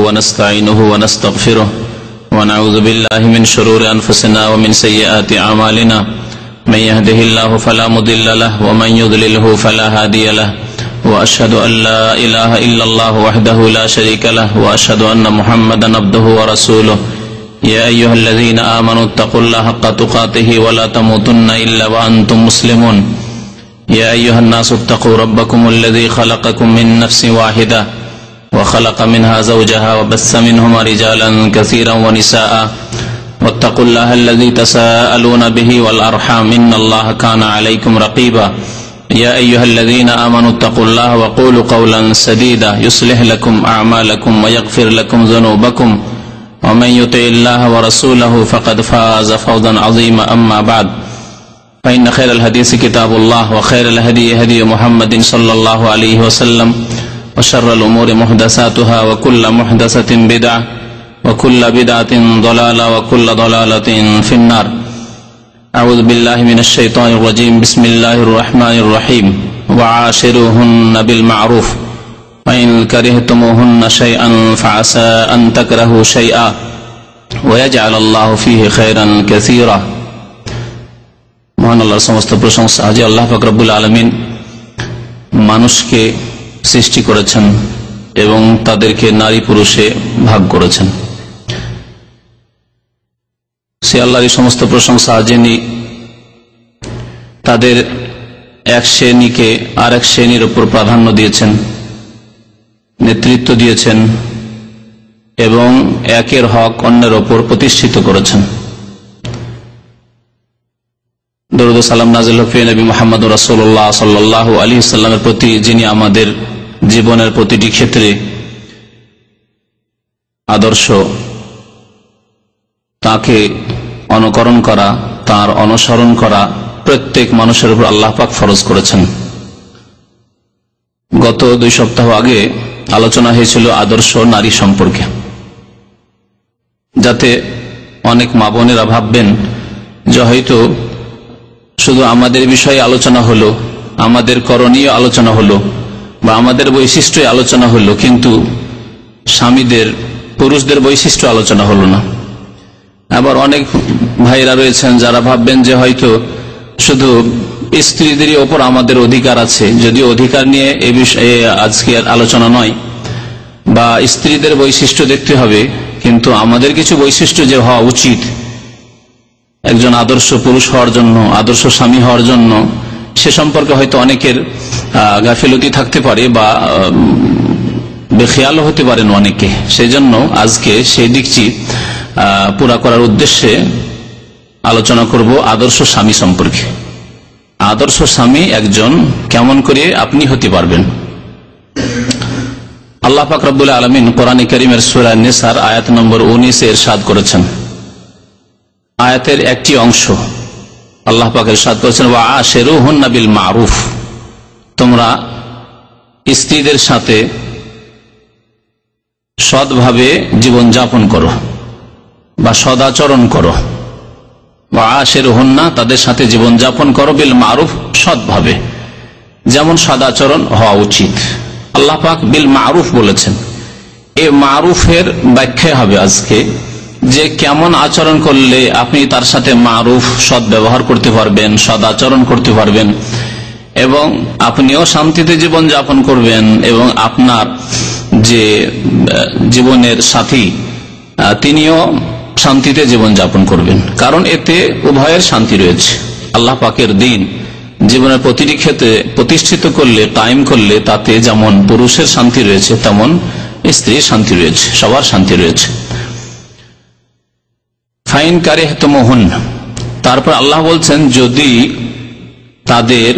ونستعينه ونستغفره ونعوذ بالله من شرور أنفسنا ومن سيئات أعمالنا من يهده الله فلا مضل له ومن يضلله فلا هادي له وأشهد أن لا إله إلا الله وحده لا شريك له وأشهد أن محمدا عبده ورسوله يا أيها الذين آمنوا اتقوا الله حق تقاته ولا تموتن إلا وأنتم مسلمون يا أيها الناس اتقوا ربكم الذي خلقكم من نفس واحدة وخلق منها زوجها وبث منهما رجالا كثيرا ونساء واتقوا الله الذي تساءلون به والأرحام إن الله كان عليكم رقيبا يا أيها الذين آمنوا اتقوا الله وقولوا قولا سديدا يصلح لكم أعمالكم ويغفر لكم ذنوبكم ومن يطع الله ورسوله فقد فاز فوزا عظيما أما بعد فإن خير الحديث كتاب الله وخير الهدي هدي محمد صلى الله عليه وسلم وشر الأمور محدثاتها وكل محدثة بدعة وكل بدعة ضلالة وكل ضلالة في النار أعوذ بالله من الشيطان الرجيم بسم الله الرحمن الرحيم وعاشروهن بالمعروف وإن كرهتموهن شيئا فعسى أن تكرهوا شيئا ويجعل الله فيه خيرا كثيرا মহান আল্লাহর সমস্ত প্রশংসা যে আল্লাহ পাক রব্বুল আলামিন মানুষকে সৃষ্টি করেছেন এবং তাদেরকে নারী পুরুষে ভাগ করেছেন। সে আল্লাহরই সমস্ত প্রশংসা যিনি তাদের এক শ্রেণীকে আর এক শ্রেণীর উপর প্রাধান্য দিয়েছেন, নেতৃত্ব দিয়েছেন এবং একের হক অন্যের ওপর প্রতিষ্ঠিত করেছেন। দরুদ ও সালাম নাযিল হোক নবী মুহাম্মদ রাসূলুল্লাহ সাল্লাল্লাহু আলাইহি ওয়াসাল্লামের প্রতি, যিনি আমাদের জীবনের প্রতিটি ক্ষেত্রে আদর্শ। তাকে অনুকরণ করা, তার অনুসরণ করা প্রত্যেক মানুষের উপর আল্লাহ পাক ফরজ করেছেন। গত 2 সপ্তাহ আগে আলোচনা হয়েছিল আদর্শ নারী সম্পর্কে, যাতে অনেক মা বোনেরা ভাববেন যে হয়তো শুধু আমাদের বিষয়ে আলোচনা হলো, আমাদের করণীয় আলোচনা হলো বা আমাদের বৈশিষ্ট্য আলোচনা হলো, কিন্তু স্বামীদের, পুরুষদের বৈশিষ্ট্য আলোচনা হলো না। আবার অনেক ভাইরা রয়েছেন যারা ভাববেন যে হয়তো শুধু স্ত্রীদের ওপর আমাদের অধিকার আছে, যদিও অধিকার নিয়ে এ বিষয়ে আজকে আলোচনা নয়, বা স্ত্রীদের বৈশিষ্ট্য দেখতে হবে, কিন্তু আমাদের কিছু বৈশিষ্ট্য যে হওয়া উচিত একজন আদর্শ পুরুষ হওয়ার জন্য, আদর্শ স্বামী হওয়ার জন্য, সে সম্পর্কে হয়তো অনেকের গাফিলতি থাকতে পারে বা বেখেয়ালও হতে পারেন অনেকে। সেই জন্য আজকে সেই দিকটি পুরা করার উদ্দেশ্যে আলোচনা করব আদর্শ স্বামী সম্পর্কে। আদর্শ স্বামী একজন কেমন করে আপনি হতে পারবেন। আল্লাহ পাক রব্বুল আলামিন কোরআনে কারীমের সূরা নিসার আয়াত নম্বর 19 এ ইরশাদ করেছেন। আয়াতের একটি অংশ আল্লাহ পাক ইরশাদ করেছেন, ওয়া আশিরুহুন্না বিল মারুফ, তোমরা স্ত্রীদের সাথে সৎভাবে জীবন যাপন করো বা সদাচরণ করো। ওয়া আশিরুহুন্না, তাদের সাথে জীবন যাপন করো, বিল মারুফ, সৎভাবে, যেমন সদাচরণ হওয়া উচিত। আল্লাহ পাক বিল মারুফ বলেছেন। এই মারুফের ব্যাখ্যা হবে আজকে, যে কেমন আচরণ করলে আপনি তার সাথে মারুফ, সৎ ব্যবহার করতে পারবেন, সদাচরণ করতে পারবেন এবং আপনিও শান্তিতে জীবন যাপন করবেন এবং আপনার যে জীবনের সাথী তিনিও শান্তিতে জীবন যাপন করবেন। কারণ এতে উভয়ের শান্তি রয়েছে। আল্লাহ পাকের দ্বীন জীবনের প্রতিটি ক্ষেত্রে প্রতিষ্ঠিত করলে, কায়েম করলে, তাতে যেমন পুরুষের শান্তি রয়েছে তেমন স্ত্রীর শান্তি রয়েছে, সবার শান্তি রয়েছে। ফাইন কারিহতুমুহুন্না, তারপর আল্লাহ বলছেন যদি তাদের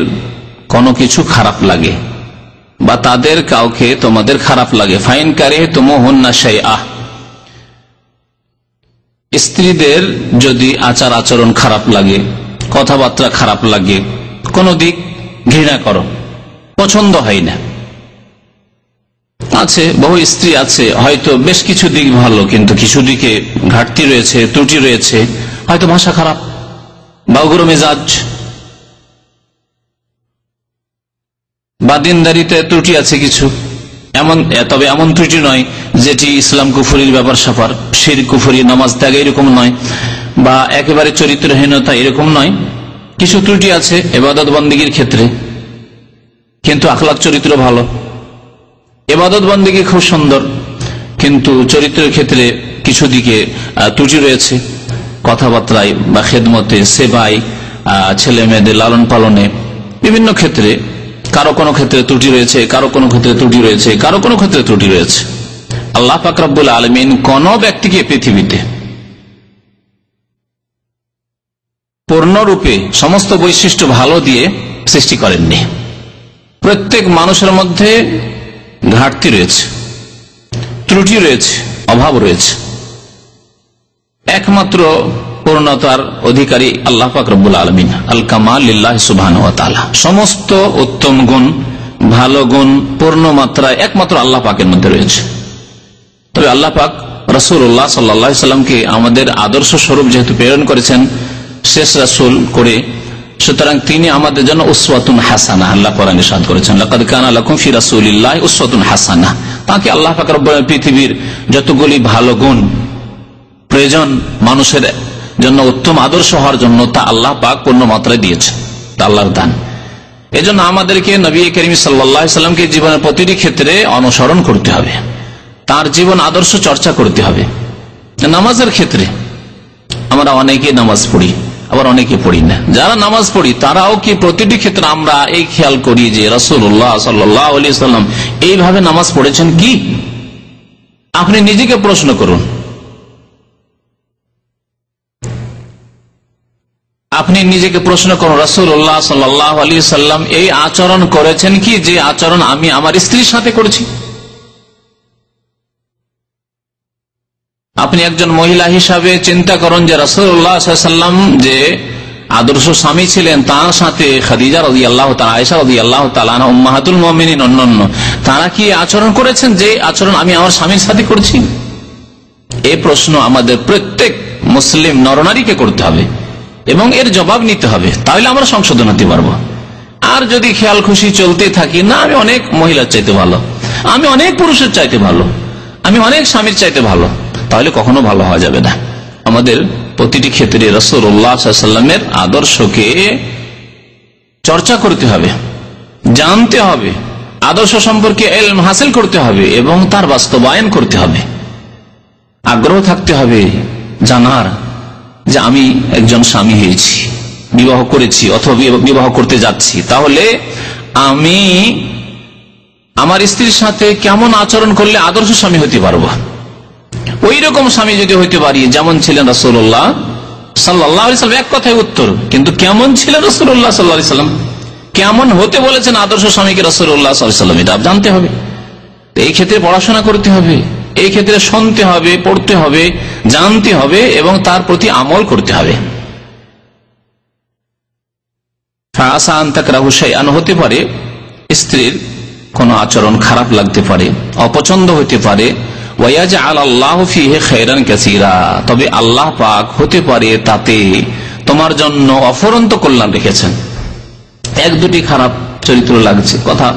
কোনো কিছু খারাপ লাগে বা তাদের কাউকে তোমাদের খারাপ লাগে, ফাইন কারিহতুমুহুন্না শাইআ, স্ত্রীদের যদি আচার আচরণ খারাপ লাগে, কথাবার্তা খারাপ লাগে, কোন দিক ঘৃণা করো, পছন্দ হয় না। আছে বহু স্ত্রী আছে হয়তো বেশ কিছু দিক ভালো, কিন্তু কিছু দিকে ঘাটতি রয়েছে, ত্রুটি রয়েছে, হয়তো ভাষা খারাপ বা উগ্র মেজাজ বা দিনদারিতে ত্রুটি আছে কিছু, তবে এমন ত্রুটি নয় যেটি ইসলাম কুফরির ব্যাপার স্যাপার, শিরক কুফরি, নামাজ ত্যাগ এরকম নয়, বা একেবারে চরিত্রহীনতা এরকম নয়। কিছু ত্রুটি আছে ইবাদত বন্দেগীর ক্ষেত্রে, কিন্তু আখলাক চরিত্র ভালো। ইবাদত বন্দেগী খুব সুন্দর, কিন্তু চরিত্রের ক্ষেত্রে কিছু দিকে ত্রুটি রয়েছে, কথাবার্তায় বা খেদমতে, সেবায়, ছেলে মেয়েদের লালন পালনে, বিভিন্ন ক্ষেত্রে কারো কোনো ক্ষেত্রে ত্রুটি রয়েছে, কারো কোনো ক্ষেত্রে ত্রুটি রয়েছে, কারো কোনো ক্ষেত্রে ত্রুটি রয়েছে। আল্লাহ পাক রব্বুল আলামিন কোন ব্যক্তিকে পৃথিবীতে পূর্ণরূপে সমস্ত বৈশিষ্ট্য ভালো দিয়ে সৃষ্টি করেননি। প্রত্যেক মানুষের মধ্যে ঘাটতি রয়েছে, ত্রুটি রয়েছে, অভাব রয়েছে। একমাত্র পূর্ণতার অধিকারী আল্লাহ পাক রব্বুল আলামিন, আল কামাল লিল্লাহি সুবহানাহু ওয়া তাআলা। সমস্ত উত্তম গুণ, ভালো গুণ, পূর্ণ মাত্রায় একমাত্র আল্লাহ পাকের মধ্যে রয়েছে। তবে আল্লাহ পাক রাসূলুল্লাহ সাল্লাল্লাহু আলাইহি সাল্লামকে আমাদের আদর্শ স্বরূপ যেহেতু প্রেরণ করেছেন শেষ রাসূল করে, সুতরাং তিনি আমাদের জন্য উসওয়াতুন হাসানা। আল্লাহ কোরআনে ইরশাদ করেছেন, লাকাদ কানা লাকুম ফি রাসূলিল্লাহি উসওয়াতুন হাসানা। তাকে আল্লাহ পাক রব্বুল আলামিন পৃথিবীর যতগুলি ভালো গুণ প্রয়োজন মানুষের জন্য উত্তম আদর্শ হওয়ার জন্য, তা আল্লাহ পাক পূর্ণ মাত্রায় দিয়েছে, তা আল্লাহর দান। এজন্য আমাদেরকে নবী করিম সাল্লাল্লাহু আলাইহি সাল্লামকে জীবনের প্রতিটি ক্ষেত্রে অনুসরণ করতে হবে, তার জীবন আদর্শ চর্চা করতে হবে। নামাজের ক্ষেত্রে আমরা অনেকে নামাজ পড়ি, আবার অনেকে পড়ি না। যারা নামাজ পড়ি তারাও কি প্রতিটি ক্ষেত্রে আমরা এই খেয়াল করি যে রাসূলুল্লাহ সাল্লাল্লাহু আলাইহি সাল্লাম এইভাবে নামাজ পড়েছেন কি? আপনি নিজেকে প্রশ্ন করুন, আপনি নিজেকে প্রশ্ন করুন, রাসূলুল্লাহ সাল্লাল্লাহু আলাইহি সাল্লাম এই আচরণ করেছেন কি যে আচরণ আমি আমার স্ত্রীর সাথে করেছি? আপনি একজন মহিলা হিসাবে চিন্তা করুন যে রাসূলুল্লাহ সাল্লাল্লাহু আলাইহি সাল্লাম যে আদর্শ স্বামী ছিলেন, তার সাথে খাদিজা রাদিয়াল্লাহু তাআলা, আয়েশা রাদিয়াল্লাহু তাআলা, উম্মাহাতুল মুমিনিন অন্যান্য, তারা কি আচরণ করেছেন যে আচরণ আমি আমার স্বামীর সাথে করছি? এই প্রশ্ন আমাদের প্রত্যেক মুসলিম নরনারীকে করতে হবে এবং এর জবাব নিতে হবে, তাহলে আমরা সংশোধন হতে পারবো। আর যদি খেয়াল খুশি চলতে থাকি, না আমি অনেক মহিলার চাইতে ভালো, আমি অনেক পুরুষের চাইতে ভালো, আমি অনেক স্বামীর চাইতে ভালো, তাহলে কখনো ভালো হওয়া যাবে না। আমাদের প্রতিটি ক্ষেত্রে রাসূলুল্লাহ সাল্লাল্লাহু আলাইহি ওয়াসাল্লামের আদর্শকে চর্চা করতে হবে, জানতে হবে, আদর্শ সম্পর্কে ইলম হাসিল করতে হবে এবং তার বাস্তবায়ন করতে হবে। আগ্রহ থাকতে হবে জানার যে আমি একজন স্বামী হয়েছি, বিবাহ করেছি অথবা বিবাহ করতে যাচ্ছি, তাহলে আমি আমার স্ত্রীর সাথে কেমন আচরণ করলে আদর্শ স্বামী হতে পারবো। ওই রকম স্বামী যদি হইতে পারি যেমন ছিলেন রাসূলুল্লাহ সাল্লাল্লাহু আলাইহি ওয়াসাল্লাম, এক কথায় উত্তর। কিন্তু কেমন ছিলেন রাসূলুল্লাহ সাল্লাল্লাহু আলাইহি ওয়াসাল্লাম, কেমন হতে বলেছেন আদর্শ স্বামীকে রাসূলুল্লাহ সাল্লাল্লাহু আলাইহি ওয়াসাল্লাম, এটা জানতে হবে। এই ক্ষেত্রে পড়াশোনা করতে হবে, এই ক্ষেত্রে শুনতে হবে, পড়তে হবে, জানতে হবে এবং তার প্রতি আমল করতে হবে। ফাআসা আন তাকরাহু শাইআন, হতে পারে স্ত্রীর কোন আচরণ খারাপ লাগতে পারে, অপছন্দ হতে পারে, ওয়ায়াজআল আল্লাহু ফীহি খায়রান কাসীরা, তবে আল্লাহ পাক হতে পারে তাতে তোমার জন্য অফুরন্ত কল্যাণ রেখেছেন। এক দুটি খারাপ চরিত্র লাগছে, কথা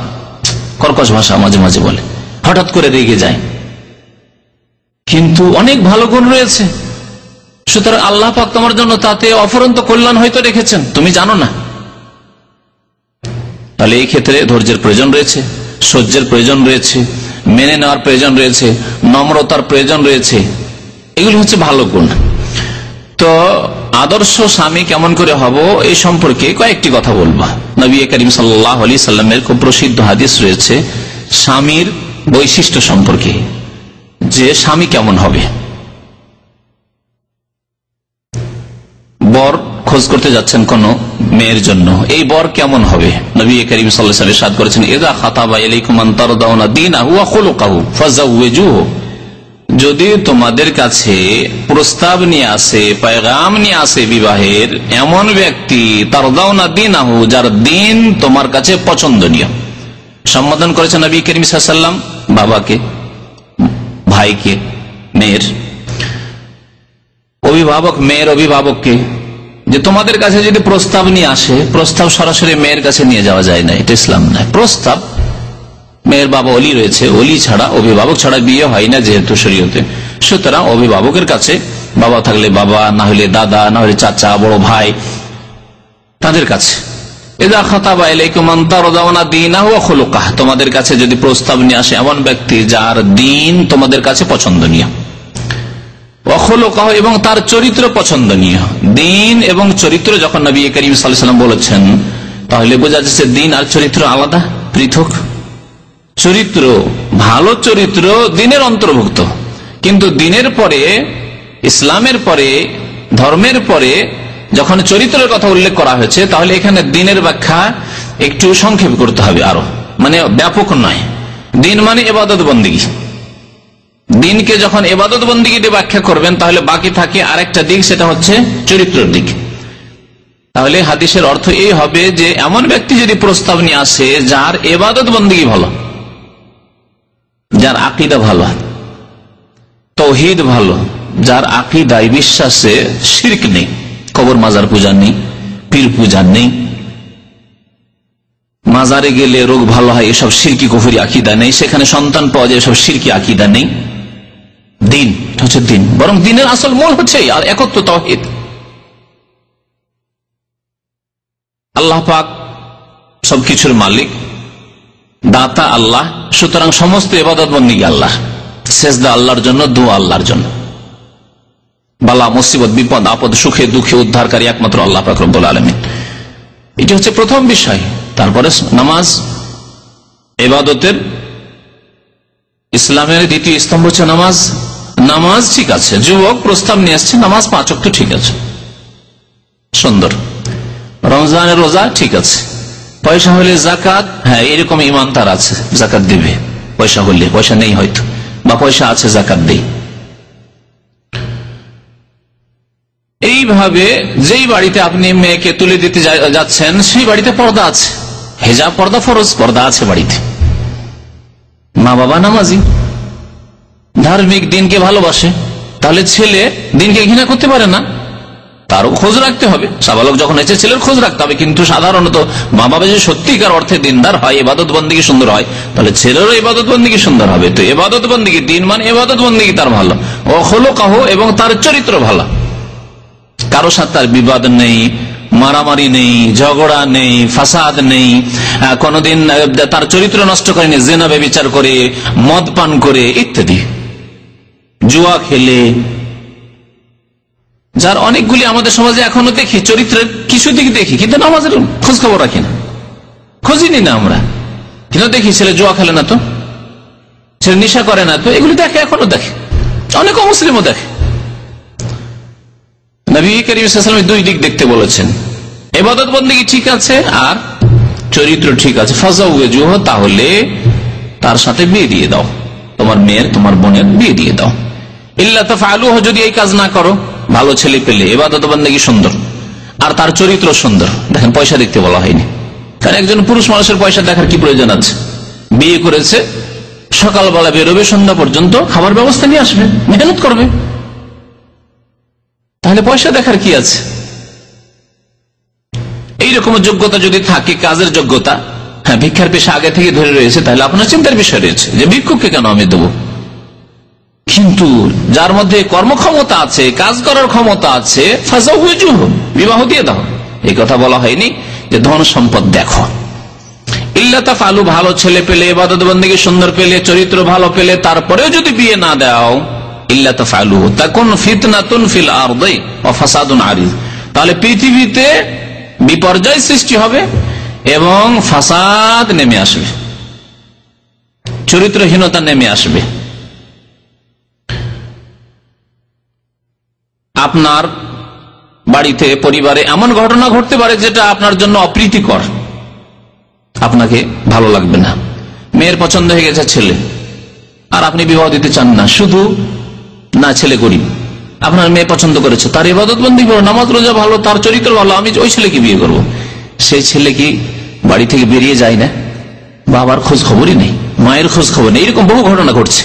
কর্কশ ভাষা মাঝে মাঝে বলে, হঠাৎ করে রেগে যায়, কিন্তু অনেক ভালো গুণ রয়েছে, সুতরাং আল্লাহ পাক তোমার জন্য তাতে অফুরন্ত কল্যাণ হয়তো রেখেছেন, তুমি জানো না। তাহলে এই ক্ষেত্রে ধৈর্যের প্রয়োজন রয়েছে, সহ্যের প্রয়োজন রয়েছে, মেনে নেওয়ার প্রয়োজন রয়েছে, নম্রতার প্রয়োজন রয়েছে, এগুলো হচ্ছে ভালো গুণ। তো আদর্শ স্বামী কেমন করে হব এই সম্পর্কে কয়েকটি কথা বলবো। নবী করিম সাল্লাল্লাহু আলাইহি সাল্লামের খুব প্রসিদ্ধ হাদিস রয়েছে স্বামীর বৈশিষ্ট্য সম্পর্কে, যে স্বামী কেমন হবে। বর খোঁজ করতে যাচ্ছেন কোন মেয়ের জন্য, এই বর কেমন হবে? নবী করিম সাল্লাল্লাহু আলাইহি ওয়াসাল্লাম ইরশাদ করেছেন, ইযা খাতাবা ইলাইকুম মান তারদাউনা দীনাহু ওয়া খুলুকাহু ফাযাওয়িজুহু, যদি তোমাদের কাছে প্রস্তাব নিয়ে আসে, পেগাম নিয়ে আসে বিবাহের এমন ব্যক্তি, তারদাউনা দীনাহু, যার দিন তোমার কাছে পছন্দনীয়। সম্বোধন করেছেন নবী করিম সাল্লাল্লাহু আলাইহি ওয়াসাল্লাম বাবাকে, ভাইকে, মেয়ের অভিভাবক, মেয়ের অভিভাবককে, যে তোমাদের কাছে যদি প্রস্তাব নিয়ে আসে, প্রস্তাব সরাসরি মেয়ের কাছে নিয়ে যাওয়া যায় না, এটা ইসলাম নয়। প্রস্তাব মেয়ের বাবা অলি রয়েছে, অলি ছাড়া, অভিভাবক ছাড়া বিয়ে হয় না যেহেতু শরীয়তে, সুতরাং অভিভাবকের কাছে, বাবা থাকলে বাবা, না হলে দাদা, না হলে চাচা, বড় ভাই, তাদের কাছে তোমাদের কাছে যদি প্রস্তাব নিয়ে আসে এমন ব্যক্তি যার দিন তোমাদের কাছে পছন্দনীয়, এবং তার চরিত্র পছন্দনীয়। দিন এবং চরিত্র যখন নবী করিম সাল্লাল্লাহু আলাইহি ওয়াসাল্লাম বলেছেন, তাহলে বোঝা যাচ্ছে দিন আর চরিত্র আলাদা, পৃথক। চরিত্র, ভালো চরিত্র দিনের অন্তর্ভুক্ত, কিন্তু দিনের পরে, ইসলামের পরে, ধর্মের পরে যখন চরিত্রের কথা উল্লেখ করা হয়েছে, তাহলে এখানে দিনের ব্যাখ্যা একটু সংক্ষেপ করতে হবে, আরো মানে ব্যাপক নয়। দিন মানে ইবাদত বন্দেগী, দিনকে যখন ইবাদত বন্দেগী দিয়ে ব্যাখ্যা করবেন, তাহলে বাকি থাকে আরেকটা দিক, সেটা হচ্ছে চরিত্রের দিক। তাহলে হাদিসের অর্থ এই হবে যে এমন ব্যক্তি যদি প্রস্তাব নিয়ে আসে যার ইবাদত বন্দেগী ভালো, যার আকীদা ভালো, তাওহীদ ভালো, যার আকীদায় বিশ্বাসে শিরক নেই, কবর মাজার পূজা নেই, পীর পূজা নেই, মাজারে গেলে রোগ ভালো হয় এসব শিরকি কুফরি আকীদা নেই, সেখানে সন্তান পাওয়া যায় এসব শিরকি আকীদা নেই। দিন হচ্ছে দিন, বরং দিনের আসল মূল হচ্ছে আর একত্র তাওহীদ। আল্লাহ পাক সবকিছুর মালিক, দাতা আল্লাহ, সুতরাং সমস্ত ইবাদত বন্দেগী আল্লাহ, সেজদা আল্লাহর জন্য, দোয়া আল্লাহর জন্য, বালা মুসিবত বিপদ আপদ সুখে দুঃখে উদ্ধারকারী একমাত্র আল্লাহ পাক রব্বুল আলামিন। এটি হচ্ছে প্রথম বিষয়। তারপরে নামাজ, ইবাদতের ইসলামের দ্বিতীয় স্তম্ভ হচ্ছে নামাজ। নামাজ ঠিক আছে, যুবক প্রস্তাব নিয়ে আসছে, নামাজ 5 ওয়াক্ত ঠিক আছে, সুন্দর। রমজানের রোজা ঠিক আছে, পয়সা হলে জাকাত, হ্যাঁ এরকম ইমান তার আছে, জাকাত দিবে, পয়সা হলে, পয়সা নেই হয়তো, বা পয়সা আছে জাকাত দেই। এইভাবে যেই বাড়িতে আপনি মেয়েকে তুলে দিতে যাচ্ছেন সেই বাড়িতে পর্দা আছে, হেজাব পর্দা ফরজ, পর্দা আছে বাড়িতে, মা বাবা নামাজি, ধার্মিক, দিনকে ভালোবাসে, তাহলে ছেলে দিনকে ঘৃণা করতে পারে না, তারও খোঁজ রাখতে হবে। সাবালক যখন হয়েছে ছেলের খোঁজ রাখতে হবে, কিন্তু সাধারণত মা বাবা যে সত্যিকার অর্থে দিনদার হয়, ইবাদত বন্দেগী সুন্দর হয়, তাহলে ছেলেরও ইবাদত বন্দেগী সুন্দর হবে। তো ইবাদত বন্দেগী, দিন মানে ইবাদত বন্দেগী তার ভালো, ও খুলুকাহু, এবং তার চরিত্র ভালো, কারো সাথে তার বিবাদ নেই, মারামারি নেই, ঝগড়া নেই, ফাসাদ নেই, কোনদিন তার চরিত্র নষ্ট করেনি, জিনা ব্যভিচার করে, মদ পান করে ইত্যাদি, জুয়া খেলে, যার অনেকগুলি আমাদের সমাজে এখনো দেখি, চরিত্রের কিছু দিক দেখি, কিন্তু নামাজের খোঁজ খবর রাখি না, খোঁজিনি না আমরা, কিন্তু দেখি ছেলে জুয়া খেলে না তো, ছেলে নেশা করে না তো, এগুলি দেখে, এখনো দেখে, অনেক অমুসলিমও দেখে। নবী করিম সাল্লাল্লাহু আলাইহি ওয়াসাল্লাম 2 দিক দেখতে বলেছেন, ইবাদত বন্দেগী ঠিক আছে আর চরিত্র ঠিক আছে, ফাযাওয়াজুহু, তাহলে তার সাথে বিয়ে দিয়ে দাও, তোমার মেয়ের, তোমার বোনের বিয়ে দিয়ে দাও। ইল্লা তাফআলুহু, যদি এই কাজ না করো, ভালো ছেলে পেলে, ইবাদত বন্দেগী সুন্দর আর তার চরিত্র সুন্দর, দেখেন পয়সা দেখতে বলা হয়নি, কারণ একজন পুরুষ মানুষের পয়সা দেখার কি প্রয়োজন আছে? বিয়ে করেছে, সকালবেলা বেরোবে, সন্ধ্যা পর্যন্ত খাবার ব্যবস্থা নিয়ে আসবে, মেহনত করবে, তাহলে পয়সা দেখার কি আছে? এইরকম যোগ্যতা যদি থাকে, কাজের যোগ্যতা, হ্যাঁ ভিক্ষার পেশা আগে থেকে ধরে রয়েছে, তাহলে আপনার চিন্তার বিষয় রয়েছে যে ভিক্ষুককে কেন আমি দেবো। কিন্তু যার মধ্যে কর্মক্ষমতা আছে, কাজ করার ক্ষমতা আছে, ফাযাওয়াজুহু, বিবাহ দিয়ে দাও। এই কথা বলা হয়নি যে ধন সম্পদ দেখো। ইল্লা তাফআলু, ভালো ছেলে পেলে, ইবাদত বন্দেগী সুন্দর পেলে, চরিত্র ভালো পেলে, তারপরেও যদি বিয়ে না দাও, ইল্লা তাফআলুহু তাকুন ফিতনাতুন ফিল আরদি ওয়া ফাসাদুন আরিজ, তাহলে পৃথিবীতে বিপর্যয় সৃষ্টি হবে এবং ফাসাদ নেমে আসবে, চরিত্রহীনতা নেমে আসবে। আপনার বাড়িতে, পরিবারে এমন ঘটনা ঘটতে পারে যেটা আপনার জন্য অপ্রীতিকর, আপনাকে ভালো লাগবে না। মেয়ের পছন্দ হয়ে গেছে ছেলে, আর আপনি বিবাহ দিতে চান না, শুধু না ছেলে গরিব, আপনার মেয়ে পছন্দ করেছে, তার ইবাদত বন্দেগী ভালো, নামাজ রোজা ভালো, তার চরিত্র ভালো, আমি ওই ছেলেকে বিয়ে করব। সেই ছেলে কি বাড়ি থেকে বেরিয়ে যায় না? বাবার খোঁজ খবরই নেই, মায়ের খোঁজ খবর নেই, এরকম বহু ঘটনা ঘটছে।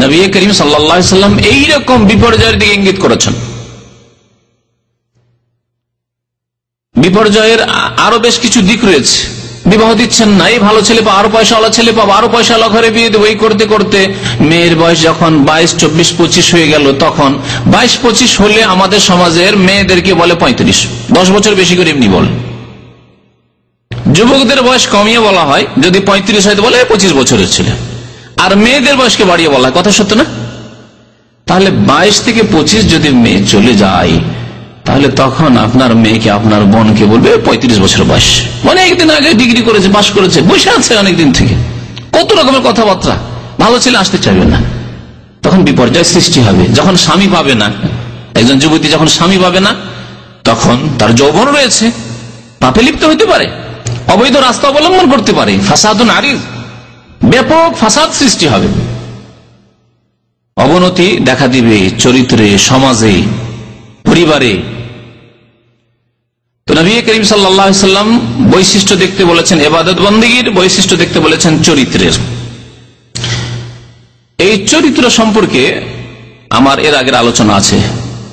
নবী করিম সাল্লাল্লাহু আলাইহি ওয়াসাল্লাম এইরকম বিপর্যয়ের দিকে ইঙ্গিত করেছেন। বিপর্যয়ের আরো বেশ কিছু দিক রয়েছে, বিবাহ দিচ্ছেন না, এই ভালো ছেলে পাবো, আরো পয়সাওয়ালা ছেলে পাবো, আরো পয়সাওয়ালা ঘরে বিয়ে দেবো, এই করতে করতে মেয়ের বয়স যখন 22, 24, 25 হয়ে গেল, তখন 22-25 হলে আমাদের সমাজের মেয়েদেরকে বলে 35, 10 বছর বেশি করে এমনি বলে। যুবকদের বয়স কমিয়ে বলা হয়, যদি 35 হয় তো বলে 25 বছরের ছেলে, আর মেয়েদের বয়সকে বাড়িয়ে বলা হয়। কথা সত্য না? তাহলে 22 থেকে 25 যদি মেয়ে চলে যায়, তাহলে তখন আপনার মেয়েকে, আপনার বোনকে বলবে 35 বছর বয়স, অনেকদিন আগে ডিগ্রি করেছে, পাশ করেছে, বসে আছে অনেকদিন থেকে, কত রকমের কথাবার্তা, ভালো ছেলে আসতে চাইবে না। তখন বিপর্যয় সৃষ্টি হবে। যখন স্বামী পাবে না, একজন যুবতী যখন স্বামী পাবে না, তখন তার যৌবন রয়েছে, পাপে লিপ্ত হতে পারে, অবৈধ রাস্তা অবলম্বন করতে পারে, ফাসাদুন আরিজ, ব্যাপক ফাসাদ সৃষ্টি হবে, অবনতি দেখা দিবে চরিত্রে, সমাজে, পরিবারে। তো নবী করিম সাল্লাল্লাহু আলাইহি ওয়াসাল্লাম বৈশিষ্ট্য দেখতে বলেছেন ইবাদত বন্দেগীর, বৈশিষ্ট্য দেখতে বলেছেন চরিত্রের। এই চরিত্র সম্পর্কে আমার এর আগের আলোচনা আছে।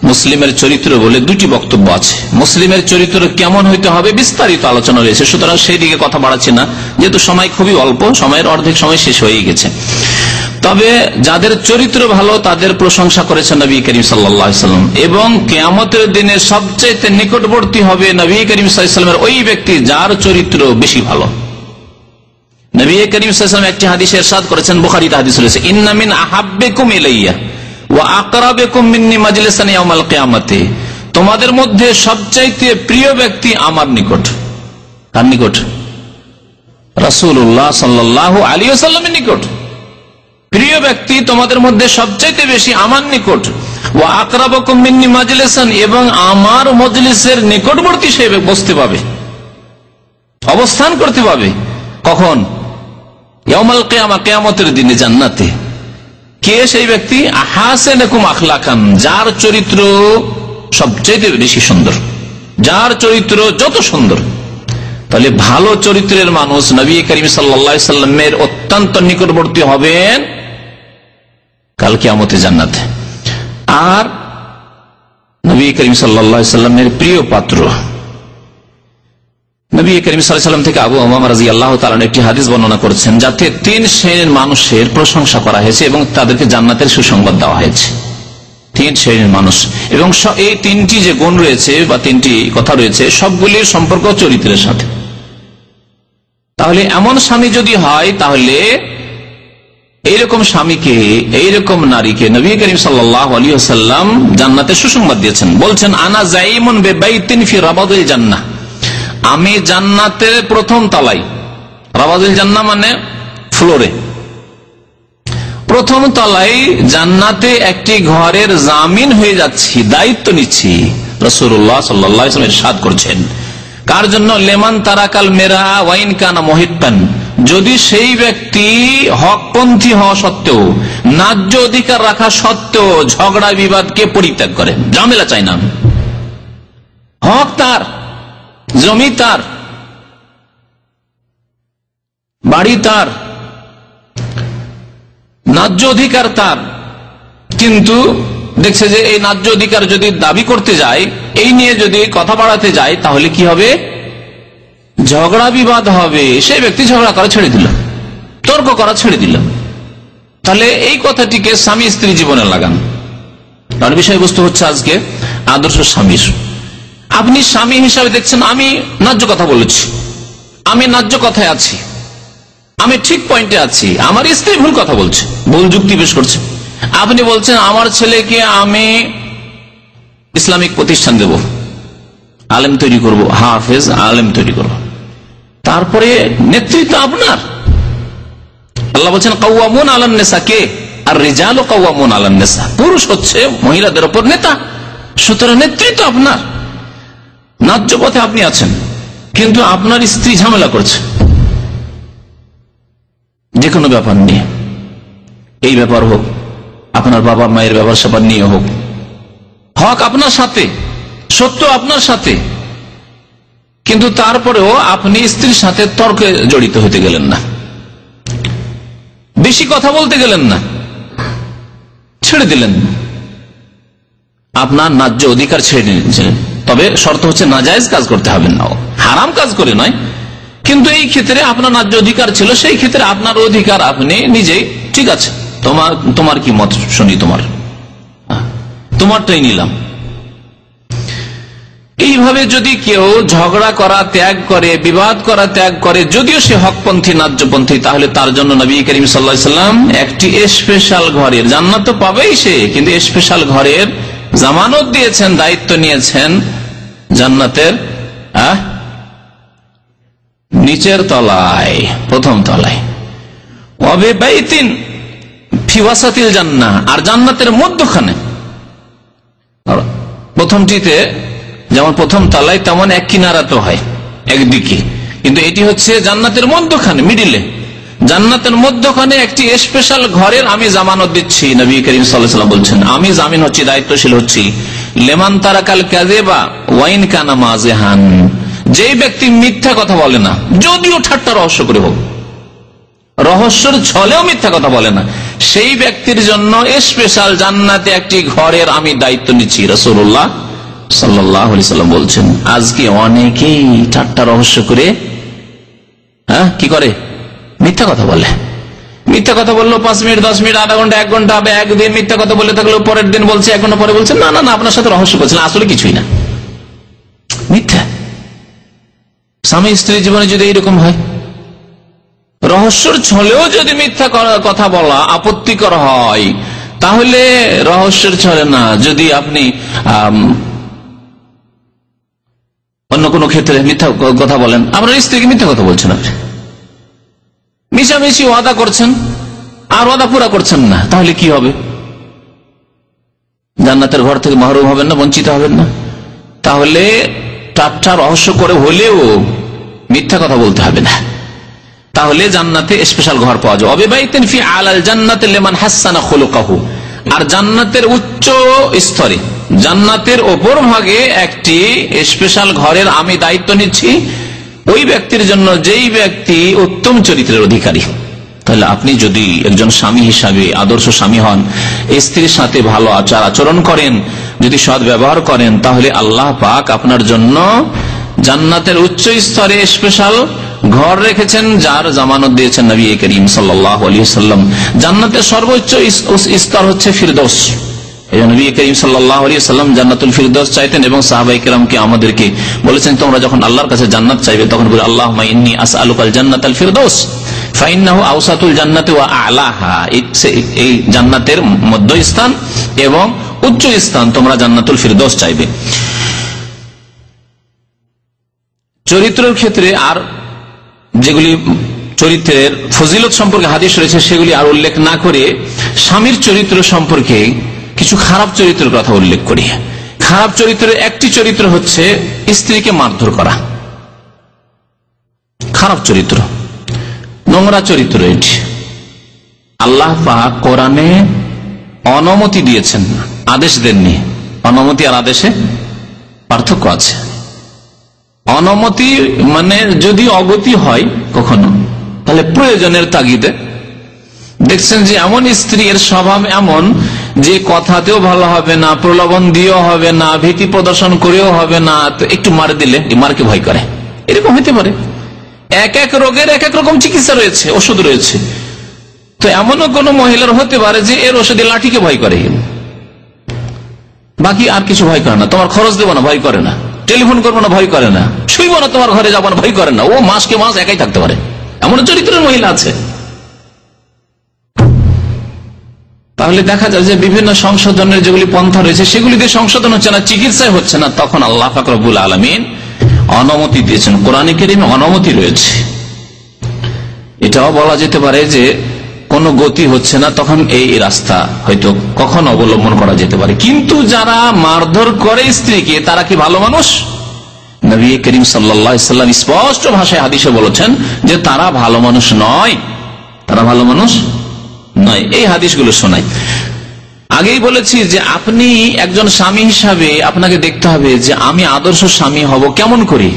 মুসলিমের চরিত্র বলে 2টি বক্তব্য আছে। মুসলিমের চরিত্র কেমন হইতে হবে বিস্তারিত আলোচনা রয়েছে, সুতরাং সেই দিকে কথা বাড়াচ্ছি না, যেহেতু সময় খুবই অল্প, সময়ের অর্ধেক সময় শেষ হয়ে গেছে। তবে যাদের চরিত্র ভালো তাদের প্রশংসা করেছেন নবী করিম সাল্লাল্লাহু আলাইহি ওয়াসাল্লাম, এবং কিয়ামতের দিনে সবচেয়ে নিকটবর্তী হবে নবী করিম সাল্লাল্লাহু আলাইহি ওয়াসাল্লামের ওই ব্যক্তি যার চরিত্র বেশি ভালো। নবী করিম সাল্লাল্লাহু আলাইহি ওয়াসাল্লাম একটি হাদিসে ইরশাদ করেছেন, বুখারীতে হাদিস রয়েছে, ইন্না মিন আহাব্বিকুম ইলাইয়া ওয়া আকরাবিকুম মিন্নি মাজলিসান ইয়াউমাল কিয়ামাতি, তোমাদের মধ্যে সবচাইতে প্রিয় ব্যক্তি আমার নিকট। কার নিকট? রাসূলুল্লাহ সাল্লাল্লাহু আলাইহি ওয়াসাল্লামের নিকট। প্রিয় ব্যক্তি তোমাদের মধ্যে সবচাইতে বেশি আমার নিকট, ওয়া আকরাবুকুম মিন্নি মাজলিসান, এবং আমার মজলিসের নিকটবর্তী সে বসতে পাবে, অবস্থান করতে পাবে। কখন? ইয়াউমাল কিয়ামা, কিয়ামতের দিনে, জান্নাতে। কে সেই ব্যক্তি? আহাসানুকুম আখলাকান, যার চরিত্র সবচাইতে বেশি সুন্দর, যার চরিত্র যত সুন্দর। তাহলে ভালো চরিত্রের মানুষ নবী করিম সাল্লাল্লাহু আলাইহি ওয়াসাল্লামের অত্যন্ত নিকটবর্তী হবেন কাল কিয়ামতে, জান্নাতে। আর নবী করিম সাল্লাল্লাহু আলাইহি ওয়াসাল্লামের প্রিয় পাত্র। নবী করিম সাল্লাল্লাহু আলাইহি ওয়াসাল্লাম থেকে আবু উমামা রাদিয়াল্লাহু তাআলা একটি হাদিস বর্ণনা করেছেন, যাতে 3 শ্রেণীর মানুষের প্রশংসা করা হয়েছে এবং তাদেরকে জান্নাতের সুসংবাদ দেওয়া হয়েছে। 3 শ্রেণীর মানুষ, এবং এই 3টি যে গুণ রয়েছে বা 3টি কথা রয়েছে, সবগুলির সম্পর্ক চরিত্রের সাথে। তাহলে এমন স্বামী যদি হয়, তাহলে এইরকম স্বামীকে, এইরকম নারীকে নবী করিম সাল্লাল্লাহু আলাইহি ওয়াসাল্লাম জান্নাতে সুসংবাদ দিয়েছেন। বলছেন, আনা যাইমুন বিবাইতিন ফি রাবাদিল জান্নাহ, আমি জান্নাতের প্রথম তলায়, রাবাদিল জান্নাহ মানে ফ্লোরে, প্রথম তলায় জান্নাতে একটি ঘরের জামিন হয়ে যাচ্ছি, দায়িত্ব নিচ্ছি। রাসূলুল্লাহ সাল্লাল্লাহু আলাইহি ওয়াসাল্লাম ইরশাদ করছেন, কার জন্য? লেমান তারাকাল মেরা ওয়াইন কানা মুহিক্কান, যদি সেই ব্যক্তি হকপন্থী হওয়া সত্ত্বেও, ন্যায্য অধিকার রাখা সত্ত্বেও ঝগড়া বিবাদকে পরিত্যাগ করে, ঝামেলা চাই না, হক তার, জমি তার, বাড়ি তার, ন্যায্য অধিকার তার, কিন্তু দেখছে যে এই ন্যায্য অধিকার যদি দাবি করতে যায়, এই নিয়ে যদি কথা বাড়াতে যায়, তাহলে কি হবে? ঝগড়া বিবাদ হবে। সেই ব্যক্তি ঝগড়া করা ছেড়ে দিল, তর্ক করা ছেড়ে দিল। তাহলে এই কথাটিকে স্বামী স্ত্রী জীবনে লাগান। তার বিষয়বস্তু হচ্ছে আজকে আদর্শ স্বামীর। আপনি স্বামী হিসাবে দেখছেন, আমি ন্যায্য কথা বলেছি, আমি ন্যায্য কথায় আছি, আমি ঠিক পয়েন্টে আছি, আমার স্ত্রী ভুল কথা বলছে, ভুল যুক্তি পেশ করছে। আপনি বলছেন, আমার ছেলেকে আমি ইসলামিক প্রতিষ্ঠান দেব, আলেম তৈরি করব, হাফেজ আলেম তৈরি করব। তারপরে নেতৃত্ব আপনার। আল্লাহ বলছেন, কাওয়ামুন আলান নিসা, কে? আর রিজালু কাওয়ামুন আলান নিসা, পুরুষ হচ্ছে মহিলাদের উপর নেতা। সুতরাং নেতৃত্ব আপনার, ন্যায্য পথে আপনি আছেন, কিন্তু আপনার স্ত্রী ঝামেলা করছে যে কোনো ব্যাপার নিয়ে। এই ব্যাপার হোক, আপনার বাবা মায়ের ব্যাপার স্যাপার নিয়ে হোক, হক আপনার সাথে, সত্য আপনার সাথে, কিন্তু তারপরেও আপনি স্ত্রীর সাথে তর্কে জড়িত হতে গেলেন না, বেশি কথা বলতে গেলেন না, ছেড়ে দিলেন, আপনার ন্যায্য অধিকার ছেড়ে নিয়েছিলেন। তবে শর্ত হচ্ছে নাজায়েজ কাজ করতে হবে না, হারাম কাজ করে নয়, কিন্তু এই ক্ষেত্রে আপনার ন্যায্য অধিকার ছিল, সেই ক্ষেত্রে আপনার অধিকার আপনি নিজেই, ঠিক আছে, তোমার কি মত শুনি, তোমারটাই নিলাম। এইভাবে যদি কেউ ঝগড়া করা ত্যাগ করে, বিবাদ করা ত্যাগ করে, যদিও সে হকপন্থী ন্যায্যপন্থী, তাহলে তার জন্য নবী করিম সাল্লাল্লাহু আলাইহি ওয়াসাল্লাম একটি স্পেশাল ঘরের, জান্নাত তো পাবেই সে, কিন্তু স্পেশাল ঘরের জামানত দিয়েছেন, দায়িত্ব নিয়েছেন জান্নাতের নিচের তলায়, প্রথম তলায়। ওয়াবি বাইতিন ফি ওয়াসাতিল জান্নাহ, আর জান্নাতের মধ্যখানে, প্রথমটিতে যেমন প্রথম তলায় তেমন এক কিনারা তো হয় একদিকে, কিন্তু এটি হচ্ছে জান্নাতের মধ্যখানে, মিডিলে, জান্নাতের মধ্যখানে একটি স্পেশাল ঘরের আমি জামানত দিচ্ছি। নবী করিম সাল্লাল্লাহু আলাইহি ওয়াসাল্লাম বলছেন, আমি জামিন হচ্ছি, দায়িত্বশীল হচ্ছি, লিমান তারাকাল কাযিবা ওয়া ইন কানা মাযিহান, যেই ব্যক্তি মিথ্যা কথা বলে না, যদিও ঠাট্টা রহস্য করে হোক, রহস্যের ছলেও মিথ্যা কথা বলে না, সেই ব্যক্তির জন্য স্পেশাল জান্নাতে একটি ঘরের আমি দায়িত্ব নিচ্ছি। রাসূলুল্লাহ সাল্লাল্লাহু আলাইহি ওয়াসাল্লাম বলছেন। আজকে অনেকেই ঠাট্টা রহস্য করে কি করে, মিথ্যা কথা বলে। মিথ্যা কথা বললো 5 মিনিট, 10 মিনিট, আধা ঘন্টা, 1 ঘন্টা, একদিন মিথ্যা কথা বলে থাকলো, পরের দিন বলছে, 1 ঘন্টা পরে বলছে না না না আপনার সাথে রহস্য করছিলাম, আসলে কিছুই না, মিথ্যা। স্বামী স্ত্রী জীবনে যদি এইরকম হয়, রহস্যর ছলেও যদি মিথ্যা কথা বলা আপত্তিকর হয়, তাহলে রহস্যের ছলে না, যদি আপনি অন্য কোনো ক্ষেত্রে মিথ্যা কথা বলেন, আপনার স্ত্রীকে মিথ্যা কথা বলছেন, আপনি মিশামিশি ওয়াদা করছেন আর ওয়াদা পুরা করছেন না, তাহলে কি হবে? জান্নাতের ঘর থেকে মাহরুম হবেন না, বঞ্চিত হবেন না? তাহলে ঠাট্টা রহস্য করে হলেও মিথ্যা কথা বলতে হবে না, তাহলে জান্নাতে স্পেশাল ঘর পাওয়া যায়। অবিবাহিতেন ফি আলাল জান্নাতে লিমান হাসানা খুলুকাহু, আর জান্নাতের উচ্চ স্তরে, জান্নাতের ওপর ভাগে একটি স্পেশাল ঘরের আমি দায়িত্ব নিচ্ছি ওই ব্যক্তির জন্য যেই ব্যক্তি উত্তম চরিত্রের অধিকারী। তাহলে আপনি যদি একজন স্বামী হিসাবে আদর্শ স্বামী হন, স্ত্রীর সাথে ভালো আচার আচরণ করেন, যদি সৎ ব্যবহার করেন, তাহলে আল্লাহ পাক আপনার জন্য জান্নাতের উচ্চ স্তরে স্পেশাল ঘর রেখেছেন, যার জামানত দিয়েছেন নবী করিম সাল্লাল্লাহু আলাইহি ওয়াসাল্লাম। জান্নাতের সর্বোচ্চ স্তর হচ্ছে ফিরদৌস। এই নবী করিম সাল্লাল্লাহু আলাইহি ওয়াসাল্লাম জান্নাতুল ফিরদৌস চাইতেন এবং সাহাবায়ে কেরামকে আমাদেরকে বলেছেন, তোমরা যখন আল্লাহর কাছে জান্নাত চাইবে তখন বলে আল্লাহুম্মা ইন্নী আসআলুকাল জান্নাতাল ফিরদৌস ফাইন্নাহু আওসাতুল জান্নাতি ওয়া আ'লাহা, এই জান্নাতের মধ্যস্থান এবং উচ্চ স্থান, তোমরা জান্নাতুল ফিরদৌস চাইবে। চরিত্রের ক্ষেত্রে আর যেগুলি চরিত্রের ফজিলত সম্পর্কে হাদিস রয়েছে সেগুলি আর উল্লেখ না করে স্বামীর চরিত্র সম্পর্কে কিছু খারাপ চরিত্রের কথা উল্লেখ করি। খারাপ চরিত্রের একটি চরিত্র হচ্ছে স্ত্রীকে মারধর করা, খারাপ চরিত্র, নোংরা চরিত্র। এটি আল্লাহ পাক কোরআনে অনুমতি দিয়েছেন, আদেশ দেননি। অনুমতি আর আদেশে পার্থক্য আছে। অনুমতি মানে যদি অগতি হয় কখনো, তাহলে প্রয়োজনের তাগিদে। দেখছেন যে এমন স্ত্রীর স্বভাব এমন যে কথাতেও ভালো হবে না, প্রলোভন দিয়েও হবে না, ভীতি প্রদর্শন করেও হবে না, তো একটু মার দিলে মারকে ভয় করে, এরকম হতে পারে। এক এক রোগের এক এক রকম চিকিৎসা রয়েছে, ওষুধ রয়েছে। তো এমনও কোন মহিলার হতে পারে যে এর ওষুধে লাঠিকে ভয় করে, বাকি আর কিছু ভয় করে না। তোমার খরচ দেবো না, ভয় করে না। টেলিফোন করবো না, ভয় করে না। শুইবো না, তোমার ঘরে যাবো না, ভয় করে না। ও মাসকে মাস একাই থাকতে পারে, এমন চরিত্রের মহিলা আছে। তাহলে দেখা যায় যে বিভিন্ন সংশোধনের যেগুলি পন্থা রয়েছে সেগুলি দিয়ে সংশোধন হচ্ছে না, চিকিৎসায় হচ্ছে না, তখন আল্লাহ পাক রব্বুল আলামিন অনুমতি দিয়েছেন। কোরআনে কারীমে অনুমতি রয়েছে। এটাও বলা যেতে পারে যে কোন গতি হচ্ছে না, তখন এই রাস্তা হয়তো কখন অবলম্বন করা যেতে পারে। কিন্তু যারা মারধর করে স্ত্রীকে, তারা কি ভালো মানুষ? নবী করিম সাল্লাল্লাহু আলাইহি ওয়াসাল্লাম স্পষ্ট ভাষায় হাদিসে বলেছেন যে তারা ভালো মানুষ নয়, তারা ভালো মানুষ নয়। এই হাদিসগুলো শোনাই। আগেই বলেছি যে আপনি একজন স্বামী হিসাবে আপনাকে দেখতে হবে যে আমি আদর্শ স্বামী হব কেমন করি,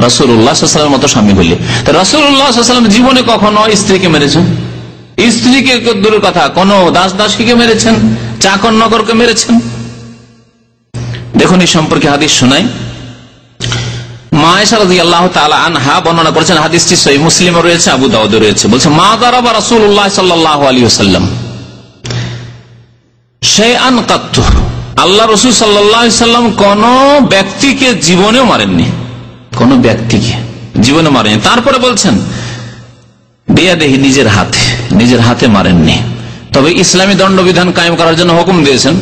রাসূলুল্লাহ সাল্লাল্লাহু আলাইহি ওয়াসাল্লামের মতো স্বামী হলে। রাসূলুল্লাহ সাল্লাল্লাহু আলাইহি ওয়াসাল্লাম জীবনে কখনো স্ত্রীকে মেরেছেন? স্ত্রীকে দূরের কথা, কোন দাস দাসীকে মেরেছেন? চাকর নগরকে মেরেছেন? দেখুন এই সম্পর্কে হাদিস শোনাই। মা আয়েশা রাদিয়াল্লাহু তাআলা আনহা বর্ণনা করেছেন, হাদিসটি সহিহ মুসলিমে রয়েছে, আবু দাউদে রয়েছে। বলছে, মা দারাবা রাসূলুল্লাহ সাল্লাল্লাহু আলাইহি ওয়াসাল্লাম শাইআন কাত্তু, আল্লাহ রাসূল সাল্লাল্লাহু আলাইহি ওয়াসাল্লাম কোন ব্যক্তিকে জীবনেও মারেননি, কোন ব্যক্তিকে জীবনে মারেননি। তারপরে বলছেন বিয়াদিহি, নিজের হাতে মারেননি। তবে ইসলামী দণ্ডবিধান কায়েম করার জন্য হুকুম দিয়েছেন,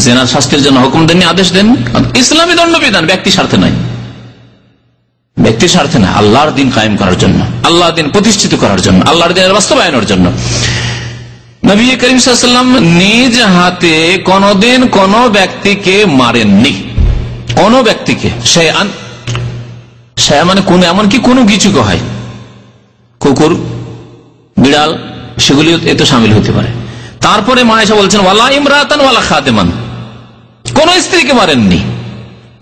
জিনার শাস্তির জন্য হুকুম দেননি, আদেশ দেন। ইসলামী দণ্ডবিধান ব্যক্তি স্বার্থে নয়, ব্যক্তি স্বার্থে না, আল্লাহর দিন কায়েম করার জন্য, আল্লাহর দিন প্রতিষ্ঠিত করার জন্য, আল্লাহর দিনের বাস্তবায়নের জন্য। নবী করিম সাল্লাল্লাহু আলাইহি ওয়াসাল্লাম নিজ হাতে কোনদিন কোন ব্যক্তিকে মারেননি, কোন ব্যক্তিকে। শাইআন মানে কোন, এমনকি কোনো কিছুকে হয়, কুকুর, বিড়াল, সেগুলি এতে সামিল হতে পারে। তারপরে মা আয়েশা বলছেন, ওয়ালা ইমরাতান ওয়ালা খাদেমান, কোন স্ত্রীকে মারেননি।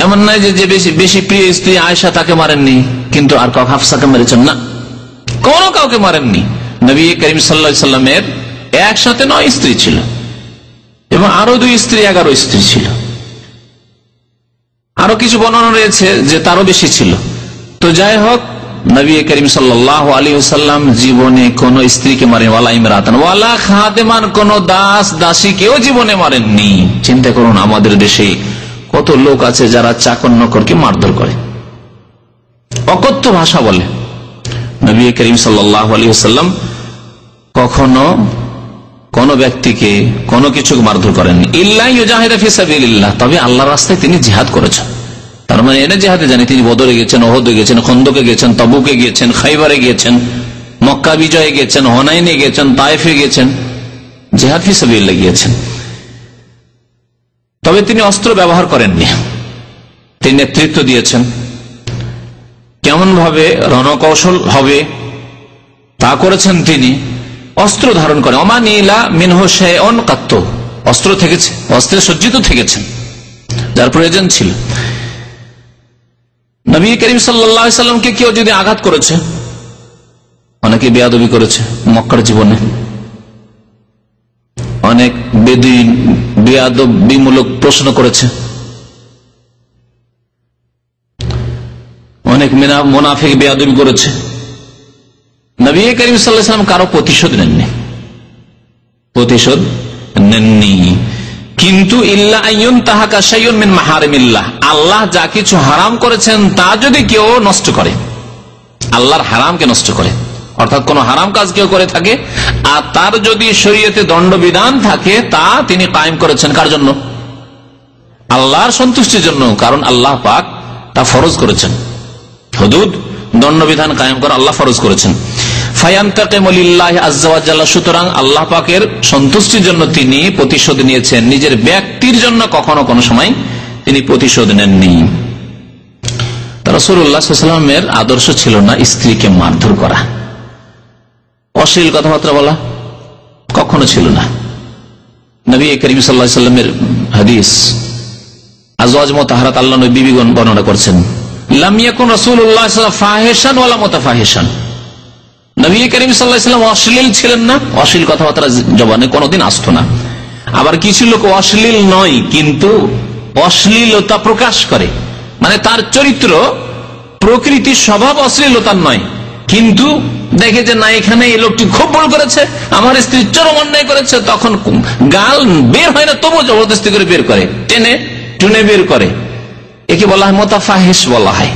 এমন নয় যে বেশি প্রিয় স্ত্রী আয়েশা তাকে মারেননি, কিন্তু আর কাউকে, হাফসাকে মেরেছেন না, কাউকে মারেননি। নবী করিম সাল্লাল্লাহু আলাইহি ওয়াসাল্লামের একসাথে 9 স্ত্রী ছিল এবং আরো 2 স্ত্রী, 11 স্ত্রী ছিল। আরো কিছু বর্ণনা রয়েছে যে তারও বেশি ছিল। তো যাই হোক, নবী করিম সাল্লাল্লাহু আলাইহি ওয়াসাল্লাম জীবনে কোন স্ত্রীকে মারেন, ওয়ালা ইমরাতান ওয়ালা খাদেমান, কোন দাস দাসীকেও জীবনে মারেননি। চিন্তা করুন, আমাদের দেশে কত লোক আছে যারা চাকর নকরকে মারধর করে, অকথ্য ভাষা বলে। নবী করিম সাল্লাল্লাহু আলাইহি ওয়াসাল্লাম কখনো কোন ব্যক্তিকে কোনো কিছু মারধর করেননি, ইল্লা ইউজাহিদা ফি সাবিলিল্লাহ, তবে আল্লাহর রাস্তায় তিনি জিহাদ করেছেন। তার মানে এনে জিহাদে জানি, তিনি বদরে গেছেন, ওহদে গেছেন, খন্দকে গেছেন, তাবুকে গিয়েছেন, খাইবারে গিয়েছেন, মক্কা বিজয়ে গিয়েছেন, হুনাইনে গিয়েছেন, তায়েফে গিয়েছেন, জিহাদ ফি সাবিলিল্লাহ গিয়েছেন। তবে তিনি অস্ত্র ব্যবহার করেননি, তিনি নেতৃত্ব দিয়েছেন। কেমন ভাবে রণকৌশল হবে তা করেছেন তিনি। অস্ত্র ধারণ করেন, ওমানিলা মিনহু শাইউন কাত্তু, অস্ত্র থেকেছে, অস্ত্রে সজ্জিত থেকেছেন যার প্রয়োজন ছিল। নবী করিম সাল্লাল্লাহু আলাইহি ওয়াসাল্লামকে কেউ যদি আঘাত করেছে, অনেকে বেয়াদবি করেছে মক্কার জীবনে, অনেক বেদুইন বেয়াদবিমূলক প্রশ্ন করেছে, অনেক মুনাফিক বেয়াদবি করেছে। নবী করিম সাল্লাল্লাহু আলাইহি ওয়াসাল্লাম কারো প্রতিশোধ নেননি। কিন্তু ইল্লা আইয়ুন তাহাকা শাইউন মিন মাহারিমিল্লাহ, আল্লাহ যা কিছু হারাম করেছেন তা যদি কেউ নষ্ট করে, আল্লাহর হারামকে নষ্ট করে, অর্থাৎ কোন হারাম কাজ কেউ করে থাকে আর তার যদি শরীয়তে দণ্ডবিধান থাকে, তা তিনি কায়েম করেছেন কার জন্য? আল্লাহর সন্তুষ্টির জন্য, কারণ আল্লাহ পাক তা ফরজ করেছেন। হুদুদ, দণ্ডবিধান কায়েম করা আল্লাহ ফরজ করেছেন। ফায়ান্তাকিমু লিল্লাহি আযজা ওয়া জাল্লা, সুতরাং আল্লাহ পাকের সন্তুষ্টির জন্য তিনি প্রতিশোধ নিয়েছেন, নিজের ব্যক্তির জন্য কখনো কোনো সময় তিনি প্রতিশোধ নেননি। রাসূলুল্লাহ সাল্লাল্লাহু আলাইহি ওয়াসাল্লামের আদর্শ ছিল না স্ত্রীকে মারধর করা, অশ্লীল কথাবার্তা বলা, কখনো ছিল না। নবী করিম সাল্লাল্লাহু আলাইহি ওয়াসাল্লামের হাদিস, আজওয়াজ মুতাহহারাত, আল্লাহ নবী বিবিগণ বর্ণনা করছেন, লাম ইয়াকুন রাসূলুল্লাহ সাল্লাল্লাহু আলাইহি ওয়াসাল্লাম ফাহিশান ওয়ালা মুতাফাহিশান, নবী করিম সাল্লাল্লাহু আলাইহি ওয়াসাল্লাম অশ্লীল ছিলেন না, অশ্লীল কথাবার্তা জবানে কোনোদিন আসতো না। আবার কিছু লোক অশ্লীল নয় কিন্তু অশ্লীলতা প্রকাশ করে, মানে তার চরিত্র, প্রকৃতির স্বভাব অশ্লীলতার নয়, কিন্তু দেখে যে না, এখানে এই লোকটি খুব ভুল করেছে, আমার স্ত্রী চরম অন্যায় করেছে, তখন গাল বের হয় না, তবু জবরদস্তি করে বের করে, টেনে টুনে বের করে, একে বলা হয় মুতাফাহিশ বলা হয়।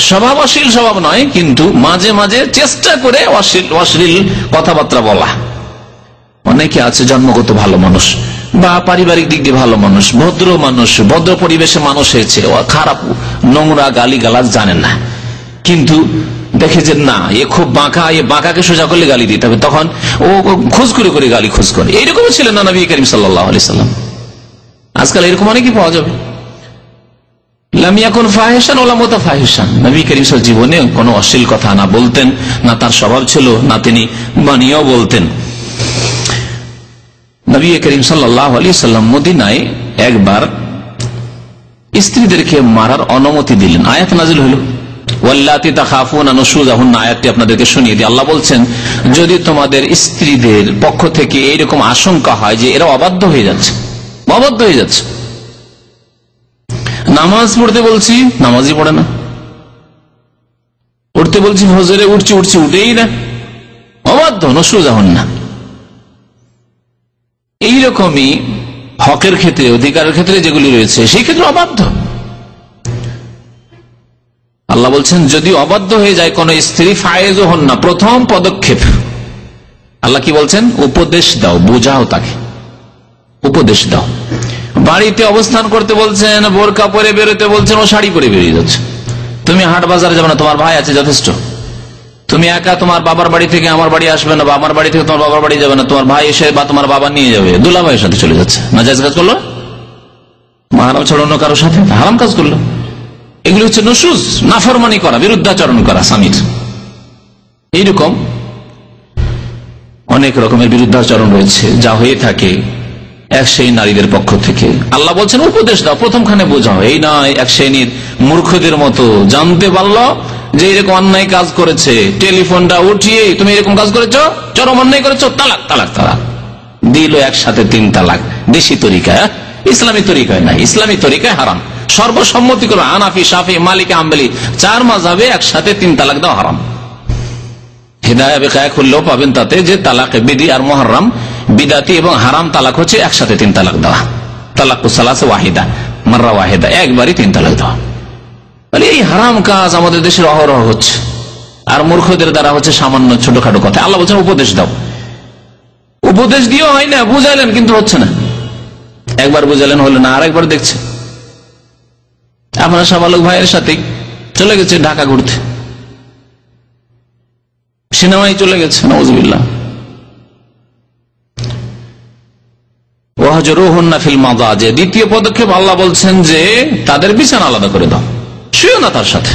স্বভাব অশ্লীল স্বভাব নয়, কিন্তু মাঝে মাঝে চেষ্টা করে অশ্লীল কথাবার্তা বলা। অনেকে আছে জন্মগত ভালো মানুষ বা পারিবারিক দিক দিয়ে ভালো মানুষ, ভদ্র মানুষ, ভদ্র পরিবেশে মানুষ হয়েছে, ও খারাপ নোংরা গালি গালাজ জানেন না, কিন্তু দেখে যে না এ খুব বাঁকা, এ বাঁকাকে সোজা করলে গালি দিতে হবে, তখন ও খোঁজ করে করে গালি খোঁজ করে। এইরকম ছিলেন না নবী করিম সাল্লাল্লাহু আলাইহি ওয়াসাল্লাম। আজকাল এরকম অনেকই পাওয়া যাবে। লাম ইয়াকুন ফাহিশান ওয়ালা মুতাফাহিশান, নবী করিম সাল্লাল্লাহু জীবনে কোনো অশ্লীল কথা না বলতেন, না তার স্বভাব ছিল, না তিনি বানিয়েও বলতেন। নবী করিম সাল্লাল্লাহু আলাইহি ওয়াসাল্লাম মদিনায় একবার স্ত্রীদেরকে মারার অনুমতি দিলেন, আয়াত নাযিল হলো, ওয়াল্লাতি তাখাফুনা নুশুযাহুন্না, আয়াতটি আপনাদেরকে শুনিয়ে দিই। আল্লাহ বলছেন, যদি তোমাদের স্ত্রীদের পক্ষ থেকে এইরকম আশঙ্কা হয় যে এরা অবাধ্য হয়ে যাচ্ছে, নামাজ পড়তে বলছি, নামাজই পড়ে না, উঠতে বলছি ফজরে, উঠছি উঠেই না, অবাধ্য, নসরুজাহন না। এইরকমই হকের ক্ষেত্রে, অধিকারের ক্ষেত্রে যেগুলি রয়েছে সেই ক্ষেত্রে অবাধ্য। আল্লাহ বলছেন যদি অবাধ্য হয়ে যায় কোন স্ত্রী, ফায়েজও হন না, প্রথম পদক্ষেপ আল্লাহ কি বলছেন? উপদেশ দাও, বোঝাও, তাকে উপদেশ দাও। বাড়িতে অবস্থান করতে বলছেন, বোরকা পরে বেরোতে বলছেন, ও শাড়ি পরে বেরিয়ে যাচ্ছে। তুমি হাট বাজারে যাবে না, তোমার ভাই আছে যথেষ্ট। তুমি একা তোমার বাবার বাড়ি থেকে আমার বাড়ি আসবে না, বা আমার বাড়ি থেকে তোমার বাবার বাড়ি যাবে না, তোমার ভাই এসে বা তোমার বাবা নিয়ে যাবে, দুলা ভাইয়ের সাথে চলে যাচ্ছে, নাজায়েজ কাজ করলো, মাহারাম ছাড়া অন্য কারোর সাথে হারাম কাজ করলো। এগুলি হচ্ছে নুশুজ, নাফরমানি করা, বিরুদ্ধাচরণ করা স্বামীর। এইরকম অনেক রকমের বিরুদ্ধাচরণ রয়েছে যা হয়ে থাকে এক সেই নারীদের পক্ষ থেকে। আল্লাহ বলছেন উপদেশ দাও, প্রথমখানে বোঝাও। এই নয় এক শ্রেণীর মূর্খদের মতো জানতে পারলো যে এরকম অন্যায় কাজ করেছে, টেলিফোনটা উঠিয়ে তুমি এরকম কাজ করেছো, চরম অন্যায় করেছো, তালাক তালাক তালাক দিল, একসাথে 3 তালাক। দেশি তরিকায়, ইসলামী তরিকায় নাই, ইসলামী তরিকায় হারাম। সর্বসম্মতি করো, হানাফি, শাফি, মালিকি, হাম্বলি 4 মাযহাবে একসাথে 3 তালাক দেওয়া হারাম। হিদায়াহ বিকায়া খুললেও পাবেন তাতে যে তালাক বিদি আর মুহাররম, বিদাতি এবং হারাম তালাক হচ্ছে একসাথে 3 তালাক দেওয়া। তালাকু সালাসা ওয়াহিদা, মাররা ওয়াহিদা, একবারই 3 তালাক দেওয়া। তাহলে এই হারাম কাজ আমাদের দেশের অহরহ হচ্ছে, আর মূর্খদের দ্বারা হচ্ছে সামান্য ছোটখাটো কথা। আল্লাহ বলছেন উপদেশ দাও। উপদেশ দিয়েও হয় না, বুঝাইলেন কিন্তু হচ্ছে না। একবার বুঝালেন হলো না, আর একবার দেখছে। আপনার সাবালক ভাইয়ের সাথে চলে গেছে ঢাকা ঘুরতে, সিনেমায় চলে গেছে, নাউযুবিল্লাহ। ওয়াহজুরুহুন্না ফিল মাযাজি, দ্বিতীয় পদক্ষেপ আল্লাহ বলছেন যে তাদের বিছানা আলাদা করে দাও, শুয়ো না তার সাথে।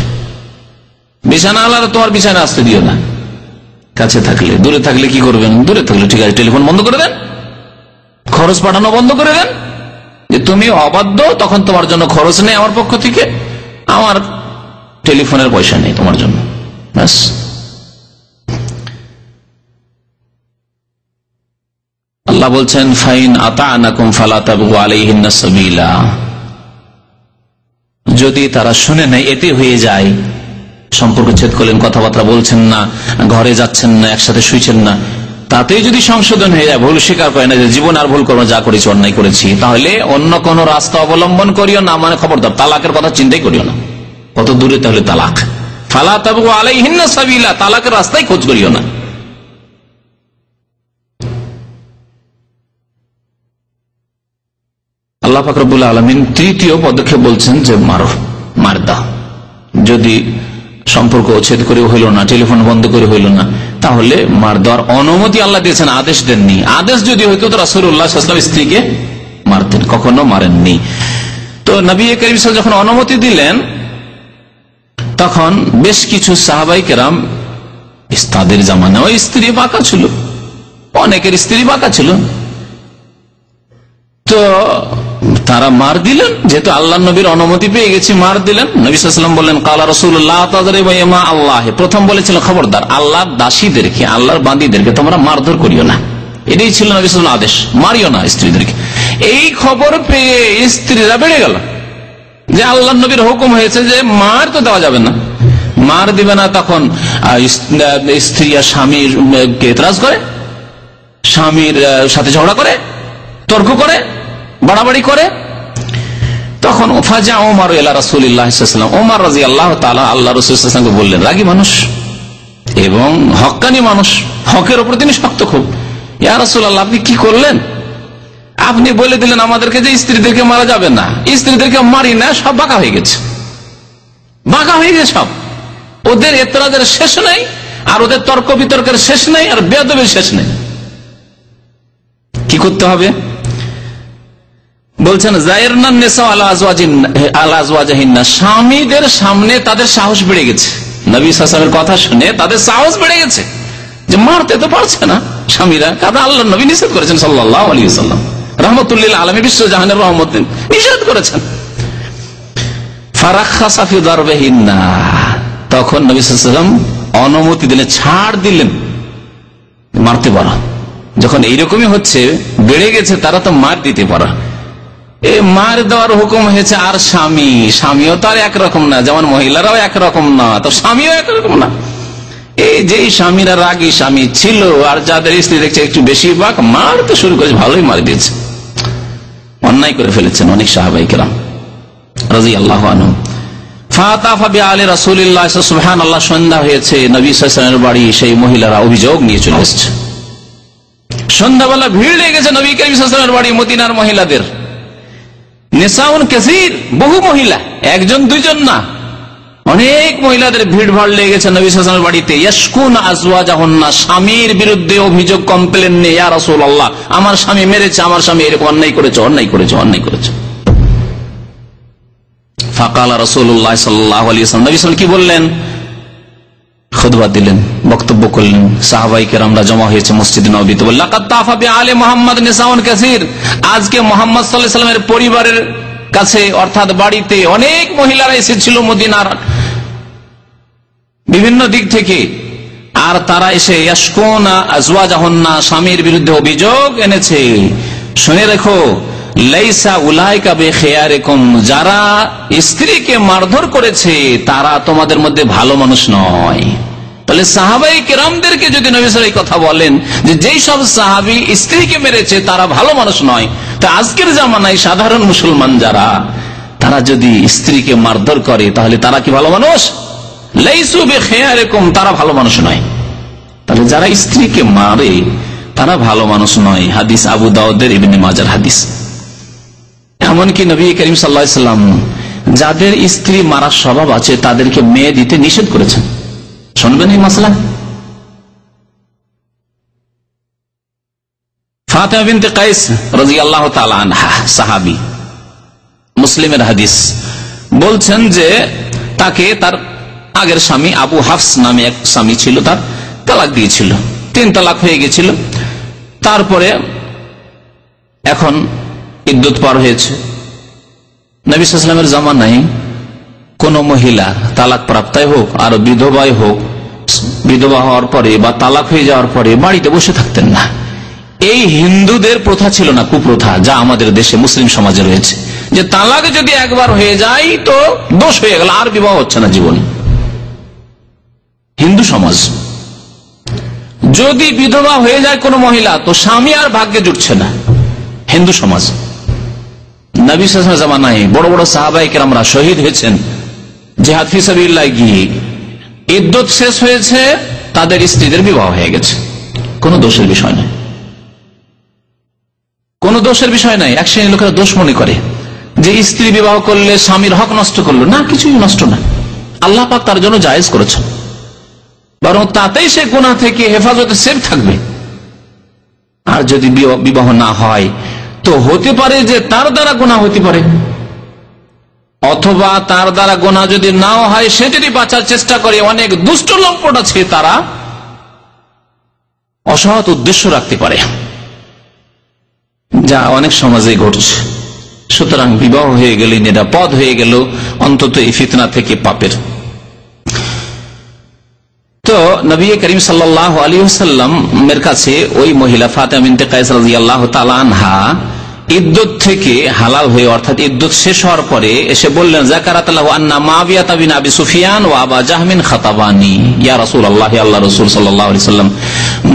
বিছানা আলাদা, তোমার বিছানা আসতে দিও না। কাছে থাকলে, দূরে থাকলে কি করবেন? দূরে থাকলে ঠিক আছে, টেলিফোন বন্ধ করে দেন, খরচ পাঠানো বন্ধ করে দেন। যে তুমি অবাধ্য, তখন তোমার জন্য খরচ নেই আমার পক্ষ থেকে, আমার টেলিফোনের পয়সা নেই তোমার জন্য, ব্যাস। আল্লাহ বলছেন ফাইন আতা'নাকুম ফালা তাবগু আলাইহিন্না সাবিলা, যদি তারা শুনে নেয়, এতে হয়ে যায়, সম্পর্ক ছেদ করলেন, কথাবার্তা বলছেন না, ঘরে যাচ্ছেন না, একসাথে শুইছেন না, তাতেই যদি সংশোধন হয়ে যায়, ভুল স্বীকার করে না যে জীবন আর ভুল করবো, যা করেছি অন্যায় করেছি, তাহলে অন্য কোন রাস্তা অবলম্বন করিও না, মানে খবরদার তালাকের কথা চিন্তাই করিও না। কত দূরে তাহলে তালাক। ফালা তাবগু আলাইহিন্না সাবিলা, তালাকের রাস্তায় খোঁজ করিও না। আল্লাহ পাক রব্বুল আলামিন তৃতীয় পদক্ষেপ বলছেন যে মারো, মার দাও। যদি সম্পর্ক ছেদ করে হইল না, টেলিফোন বন্ধ করে হইল না, তাহলে মার দেওয়ার অনুমতি আল্লাহ দিয়েছেন, আদেশ দেননি। আদেশ যদি হইতো তো রাসূলুল্লাহ সাল্লাল্লাহু আলাইহি ওয়াসাল্লাম স্ত্রীকে মারতেন, কখনো মারেননি। তো নবী করিম সাল্লাল্লাহু আলাইহি ওয়াসাল্লাম যখন অনুমতি দিলেন, তখন বেশ কিছু সাহাবায়ে কেরাম, তাদের জামানায় ওই স্ত্রী বাঁকা ছিল, অনেকের স্ত্রী বাঁকা ছিল, তো তারা মার দিলেন। যেহেতু আল্লাহ নবীর অনুমতি পেয়ে গেছে, মার দিলেন। নবী সাল্লাল্লাহু আলাইহি ওয়াসাল্লাম বললেন কালা রাসূলুল্লাহ তাযরিবু ইমা আল্লাহ, প্রথম বলেছিল খবরদার আল্লাহর দাসীদেরকে, আল্লাহর বান্দীদেরকে তোমরা মারধর করিও না। এটাই ছিল নবী সাল্লাল্লাহু আলাইহি ওয়াসাল্লাম আদেশ, মারিও না স্ত্রীদেরকে। এই খবর পেয়ে স্ত্রীরা বেড়ে গেল যে আল্লাহ নবীর হুকুম হয়েছে যে মার তো দেওয়া যাবে না, মার দিবে না। তখন স্ত্রী আর স্বামীর এতরাজ করে, স্বামীর সাথে ঝগড়া করে, তর্ক করে, বাড়াবাড়ি করে। তখন ফাজা ওমর ইলা রাসূলিল্লাহ সাল্লাল্লাহু আলাইহি ওয়াসাল্লাম, ওমর রাদিয়াল্লাহু তাআলা আল্লাহ রাসূল সাল্লাল্লাহু আলাইহি ওয়াসাল্লামকে বললেন, রাগী মানুষ এবং হক্কানি মানুষ, হকের উপর তিনি শক্ত খুব। ইয়া রাসূলুল্লাহ, আপনি কি করলেন? আপনি বলে দিলেন আমাদেরকে যে স্ত্রীদেরকে মারা যাবে না, স্ত্রীদেরকে মারি না, সব বাঁকা হয়ে গেছে, বাঁকা হয়ে গেছে সব। ওদের এতরাজের শেষ নাই, আর ওদের তর্ক বিতর্কের শেষ নাই, আর বেয়াদবির শেষ নেই। কি করতে হবে? বলছেন জায়রনান নিসা আলা আজওয়াজিহিন্না, স্বামীদের সামনে তাদের সাহস বেড়ে গেছে। নবী সাল্লাল্লাহু আলাইহি ওয়াসাল্লামের কথা শুনে তাদের সাহস বেড়ে গেছে যে মারতে তো পারছে না স্বামীরা, কারণ আল্লাহ নবী নিষেধ করেছেন সাল্লাল্লাহু আলাইহি ওয়াসাল্লাম, রাহমাতুল লিল আলামিন, বিশ্বজাহানের রহমত, নিষেধ করেছেন। ফারাখাসা ফি দারবিহিন্না, তখন নবী সাল্লাল্লাহু আলাইহি ওয়াসাল্লাম অনুমতি দিলেন, ছাড় দিলেন, মারতে পারো। যখন এইরকমই হচ্ছে, বেড়ে গেছে, তারা তো মার দিতে পারো। মার দেওয়ার হুকুম হয়েছে। আর স্বামীও তো আর একরকম না, যেমন মহিলারাও একরকম না, তো স্বামীও একরকম না। এই যে স্বামীরা রাগী স্বামী ছিল, আর যাদের স্ত্রী দেখছে একটু বেশি বাক, মার তো শুরু করেছে, ভালোই মার দিয়েছে, অন্যায় করে ফেলেছেন অনেক সাহাবায়ে কেরাম রাদিয়াল্লাহু আনহুম। সুবহানাল্লাহ, সন্ধ্যা হয়েছে, নবী সাল্লাল্লাহু আলাইহি ওয়াসাল্লামের বাড়ি সেই মহিলারা অভিযোগ নিয়ে চলে এসেছে। সন্ধ্যাবেলা ভিড় লেগে গেছে নবী করিম সাল্লাল্লাহু আলাইহি ওয়াসাল্লামের বাড়ি, মদিনার মহিলাদের। নিসাউন কাসীর, বহু মহিলা, একজন দুইজন না, অনেক মহিলাদের ভিড় ভাড় লেগে গেছে নবী সাল্লাল্লাহু আলাইহি ওয়াসাল্লামের বাড়িতে। ইয়াশকুনা আজওয়াজাহুন্না, স্বামীর বিরুদ্ধে অভিযোগ, কমপ্লেন নিয়ে, ইয়া রাসূলুল্লাহ, আমার স্বামী মেরেছে, আমার স্বামী এরকম অন্যায় করেছে, অন্যায় করেছে, অন্যায় করেছে। ফাকালা রাসূলুল্লাহ সাল্লাল্লাহু আলাইহি ওয়াসাল্লাম, নবী সাল্লাল্লাহু আলাইহি ওয়াসাল্লাম কি বললেন? খুতবা দিলেন, বক্তব্য করলেন। সাহাবায়ে কেরামরা জমা হয়েছে মসজিদে নববীতে। লাকাদ তাফা বিআলি মুহাম্মদ নিসাউন কাসীর, আজকে মুহাম্মদ সাল্লাল্লাহু আলাইহি ওয়াসাল্লামের পরিবারের কাছে অর্থাৎ বাড়িতে অনেক মহিলারা এসেছিল মদিনার বিভিন্ন দিক থেকে, আর তারা এসে ইয়াশকুনা আজওয়াজাহুন্না, স্বামীর বিরুদ্ধে অভিযোগ এনেছে। শুনে রেখো, লাইসা উলাইকা বিখিয়ারিকুম, যারা স্ত্রীকে মারধর করেছে তারা তোমাদের মধ্যে ভালো মানুষ নয়। তাহলে সাহাবায়ে কেরামদেরকে যদি নবী সাল্লাল্লাহু আলাইহি ওয়াসাল্লাম কথা বলেন যে যেই সব সাহাবী স্ত্রীকে মেরেছে তারা ভালো মানুষ নয়, তা আজকের জামানায় সাধারণ মুসলমান যারা, তারা যদি স্ত্রীকে মারধর করে তাহলে তারা কি ভালো মানুষ? লাইসু বিখিয়ারিকুম, তারা ভালো মানুষ নয়। তাহলে যারা স্ত্রীকে মারে তারা ভালো মানুষ নয়। হাদিস আবু দাউদের, ইবনে মাজার হাদিস। এমনকি নবী করিম সাল্লাল্লাহু আলাইহি ওয়াসাল্লাম যাদের স্ত্রী মারার স্বভাব আছে তাদেরকে মেয়ে দিতে নিষেধ করেছেন। শুনবেন এই মাসলা। ফাতিমা বিনতে কায়েস রাদিয়াল্লাহু তাআলা আনহা, সাহাবী, মুসলিমের হাদিস, বলছেন যে তাকে তার আগের স্বামী আবু হাফস নামে এক স্বামী ছিল, তার তালাক দিয়েছিল, 3 তালাক হয়ে গেছিল। তারপরে এখন ইদ্যত পার হয়েছে। নবী সাল্লাল্লাহু আলাইহি ওয়াসাল্লামের জামানায় কোন মহিলা তালাক প্রাপ্তায় হোক আর বিধবাই হোক, বিধবা হওয়ার পরে বা তালাক হয়ে যাওয়ার পরে বাড়িতে বসে থাকতেন না। এই হিন্দুদের প্রথা ছিল না, কুপ্রথা, যা আমাদের দেশে মুসলিম সমাজে রয়েছে, যে তালাক যদি একবার হয়ে যায় তো দোষ হয়ে গেল, আর বিবাহ হচ্ছে না জীবনে। হিন্দু সমাজ, যদি বিধবা হয়ে যায় কোন মহিলা তো স্বামী আর ভাগ্যে জুটছে না, হিন্দু সমাজ। নবী সাল্লাল্লাহু আলাইহি ওয়াসাল্লামের জামানায় বড় বড় সাহাবায়ে কেরামরা শহীদ হয়েছেন জিহাদ ফি সাবিলিল্লাহ গিয়ে, ইদ্যত শেষ হয়েছে, তাদের স্ত্রীদের বিবাহ হয়ে গেছে। কোন দোষের বিষয় নয়, কোন দোষের বিষয় নাই। এক শ্রেণীর লোকেরা দোষ মনে করে যে স্ত্রী বিবাহ করলে স্বামীর হক নষ্ট করলো, না, কিছুই নষ্ট না, আল্লাহ পাক তার জন্য জায়েজ করেছেন, বরং তাতেই সে গুনাহ থেকে হেফাজতে সেফ থাকবে। আর যদি বিবাহ না হয় তো হতে পারে যে তার দ্বারা গুনাহ হতে পারে, অথবা তার দ্বারা গুনাহ যদি নাও হয়, সে যদি বাঁচার চেষ্টা করে, অনেক দুষ্ট লম্পট আছে তারা অসৎ উদ্দেশ্য রাখতে পারে, যা অনেক সমাজে ঘটছে। সুতরাং বিবাহ হয়ে গেলে নিরাপদ হয়ে গেল অন্তত এই ফিতনা থেকে, পাপের। তো নবী করিম সাল্লাল্লাহু আলাইহি ওয়াসাল্লামের কাছে ওই মহিলা ফাতিমা বিনতে কায়েস রাদিয়াল্লাহু তাআলা আনহা ইদ্যত থেকে হালাল হয়ে, অর্থাৎ ইদ্যত শেষ হওয়ার পরে এসে বললেন, যাকারাত লাহু আন্না মুআবিয়া বিন আবি সুফিয়ান ওয়া আবা জাহমিন খাতাবানি ইয়া রাসূলুল্লাহ, আল্লাহ রাসূল সাল্লাল্লাহু আলাইহি ওয়াসাল্লাম।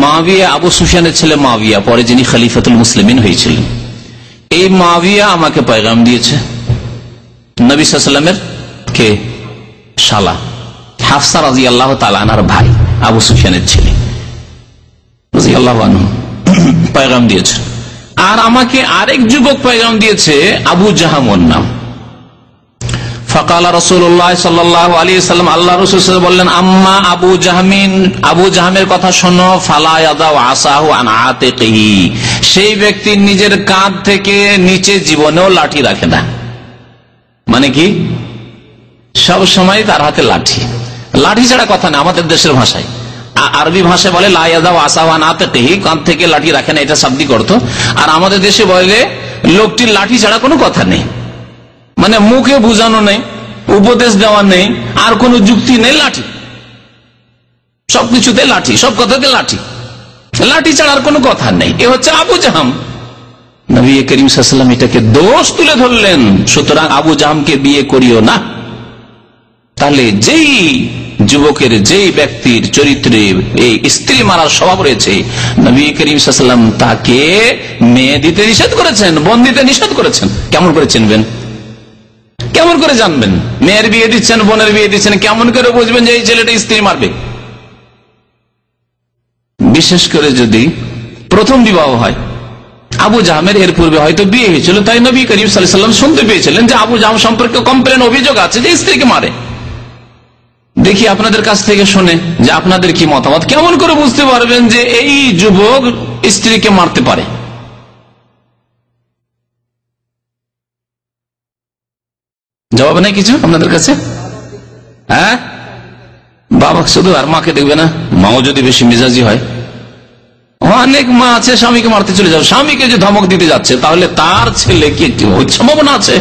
মুআবিয়া আবু সুফিয়ানের ছেলে মুআবিয়া, পরে যিনি খলিফাতুল মুসলিমিন হয়েছিলেন, এই মুআবিয়া আমাকে পয়গাম দিয়েছে। নবী সাল্লাল্লাহু আলাইহি ওয়াসাল্লামের কে শালা হাফসা রাদিয়াল্লাহু তাআলা আনহার ভাই, আবু সুফিয়ানের ছেলে রাদিয়াল্লাহু আনহু পয়গাম দিয়েছে। আর আমাকে আরেক যুবক পয়গাম দিয়েছে, আবু জাহাম ওর নাম। ফাকালা রাসূলুল্লাহ সাল্লাল্লাহু আলাইহি ওয়াসাল্লাম, আল্লাহ রাসূল সাল্লাল্লাহু আলাইহি ওয়াসাল্লাম বললেন, আম্মা আবু জাহমিন, আবু জাহামের কথা শোনো, ফালা ইয়াদাউ আসাহু আন আতিকিহি, সেই ব্যক্তি নিজের কাঁধ থেকে নিচে জীবনেও লাঠি রাখে না। মানে কি, সব সময় তার হাতে লাঠি, লাঠি ছাড়া কথা না। আমাদের দেশের ভাষায়, আরবি ভাষায় বলে লা ইয়াদাউ আসাহু আন আতিকিহি, কাঁধ থেকে লাঠি রাখে না, এটা শাব্দিক অর্থ। আর আমাদের দেশে বলে লোকটির লাঠি ছাড়া কোনো কথা নেই, মানে মুখে বুঝানো নেই, উপদেশ দেওয়া নেই, আর কোন যুক্তি নেই, লাঠি, সবকিছুতে লাঠি, সব কথাতে লাঠি, লাঠি ছাড়া আর কোনো কথা নেই। এ হচ্ছে আবু জাহাম। নবী করিম সাল্লাল্লাহু আলাইহি ওয়াসাল্লাম এটাকে দোষ তুলে ধরলেন, সুতরাং আবু জাহমকে বিয়ে করিও না। তাহলে যেই যুবকের, যেই ব্যক্তির চরিত্রে এই স্ত্রী মারার স্বভাব রয়েছে, নবী করিম সাল্লাল্লাহু আলাইহি ওয়াসাল্লাম তাকে মেয়ে দিতে নিষেধ করেছেন, বোন দিতে নিষেধ করেছেন। কেমন করে চিনবেন, কেমন করে জানবেন? মেয়ের বিয়ে দিচ্ছেন, বোনের বিয়ে দিচ্ছেন, কেমন করে বুঝবেন যে এই ছেলেটা স্ত্রী মারবে? বিশেষ করে যদি প্রথম বিবাহ হয়, আবু জাহমের এর পূর্বে হয়তো বিয়ে হয়েছিল, তাই নবী করিম সাল্লাল্লাহু আলাইহি ওয়াসাল্লাম শুনতে পেয়েছিলেন যে আবু জাহম সম্পর্কে কমপ্লেন, অভিযোগ আছে যে স্ত্রীকে মারে। দেখি আপনাদের কাছ থেকে শুনে যে আপনাদের কি মতামত। কেমন করে বুঝতে পারবেন যে এই যুবক স্ত্রীকে মারতে পারে? জবাব নেই কিছু আপনাদের কাছে? হ্যাঁ, বাবা শুধু, আর মাকে দেখবে না? মাও যদি বেশি মেজাজি হয়, অনেক মা আছে স্বামীকে মারতে চলে যাবে, স্বামীকে যে ধমক দিতে যাচ্ছে, তাহলে তার ছেলে কি সম্ভাবনা আছে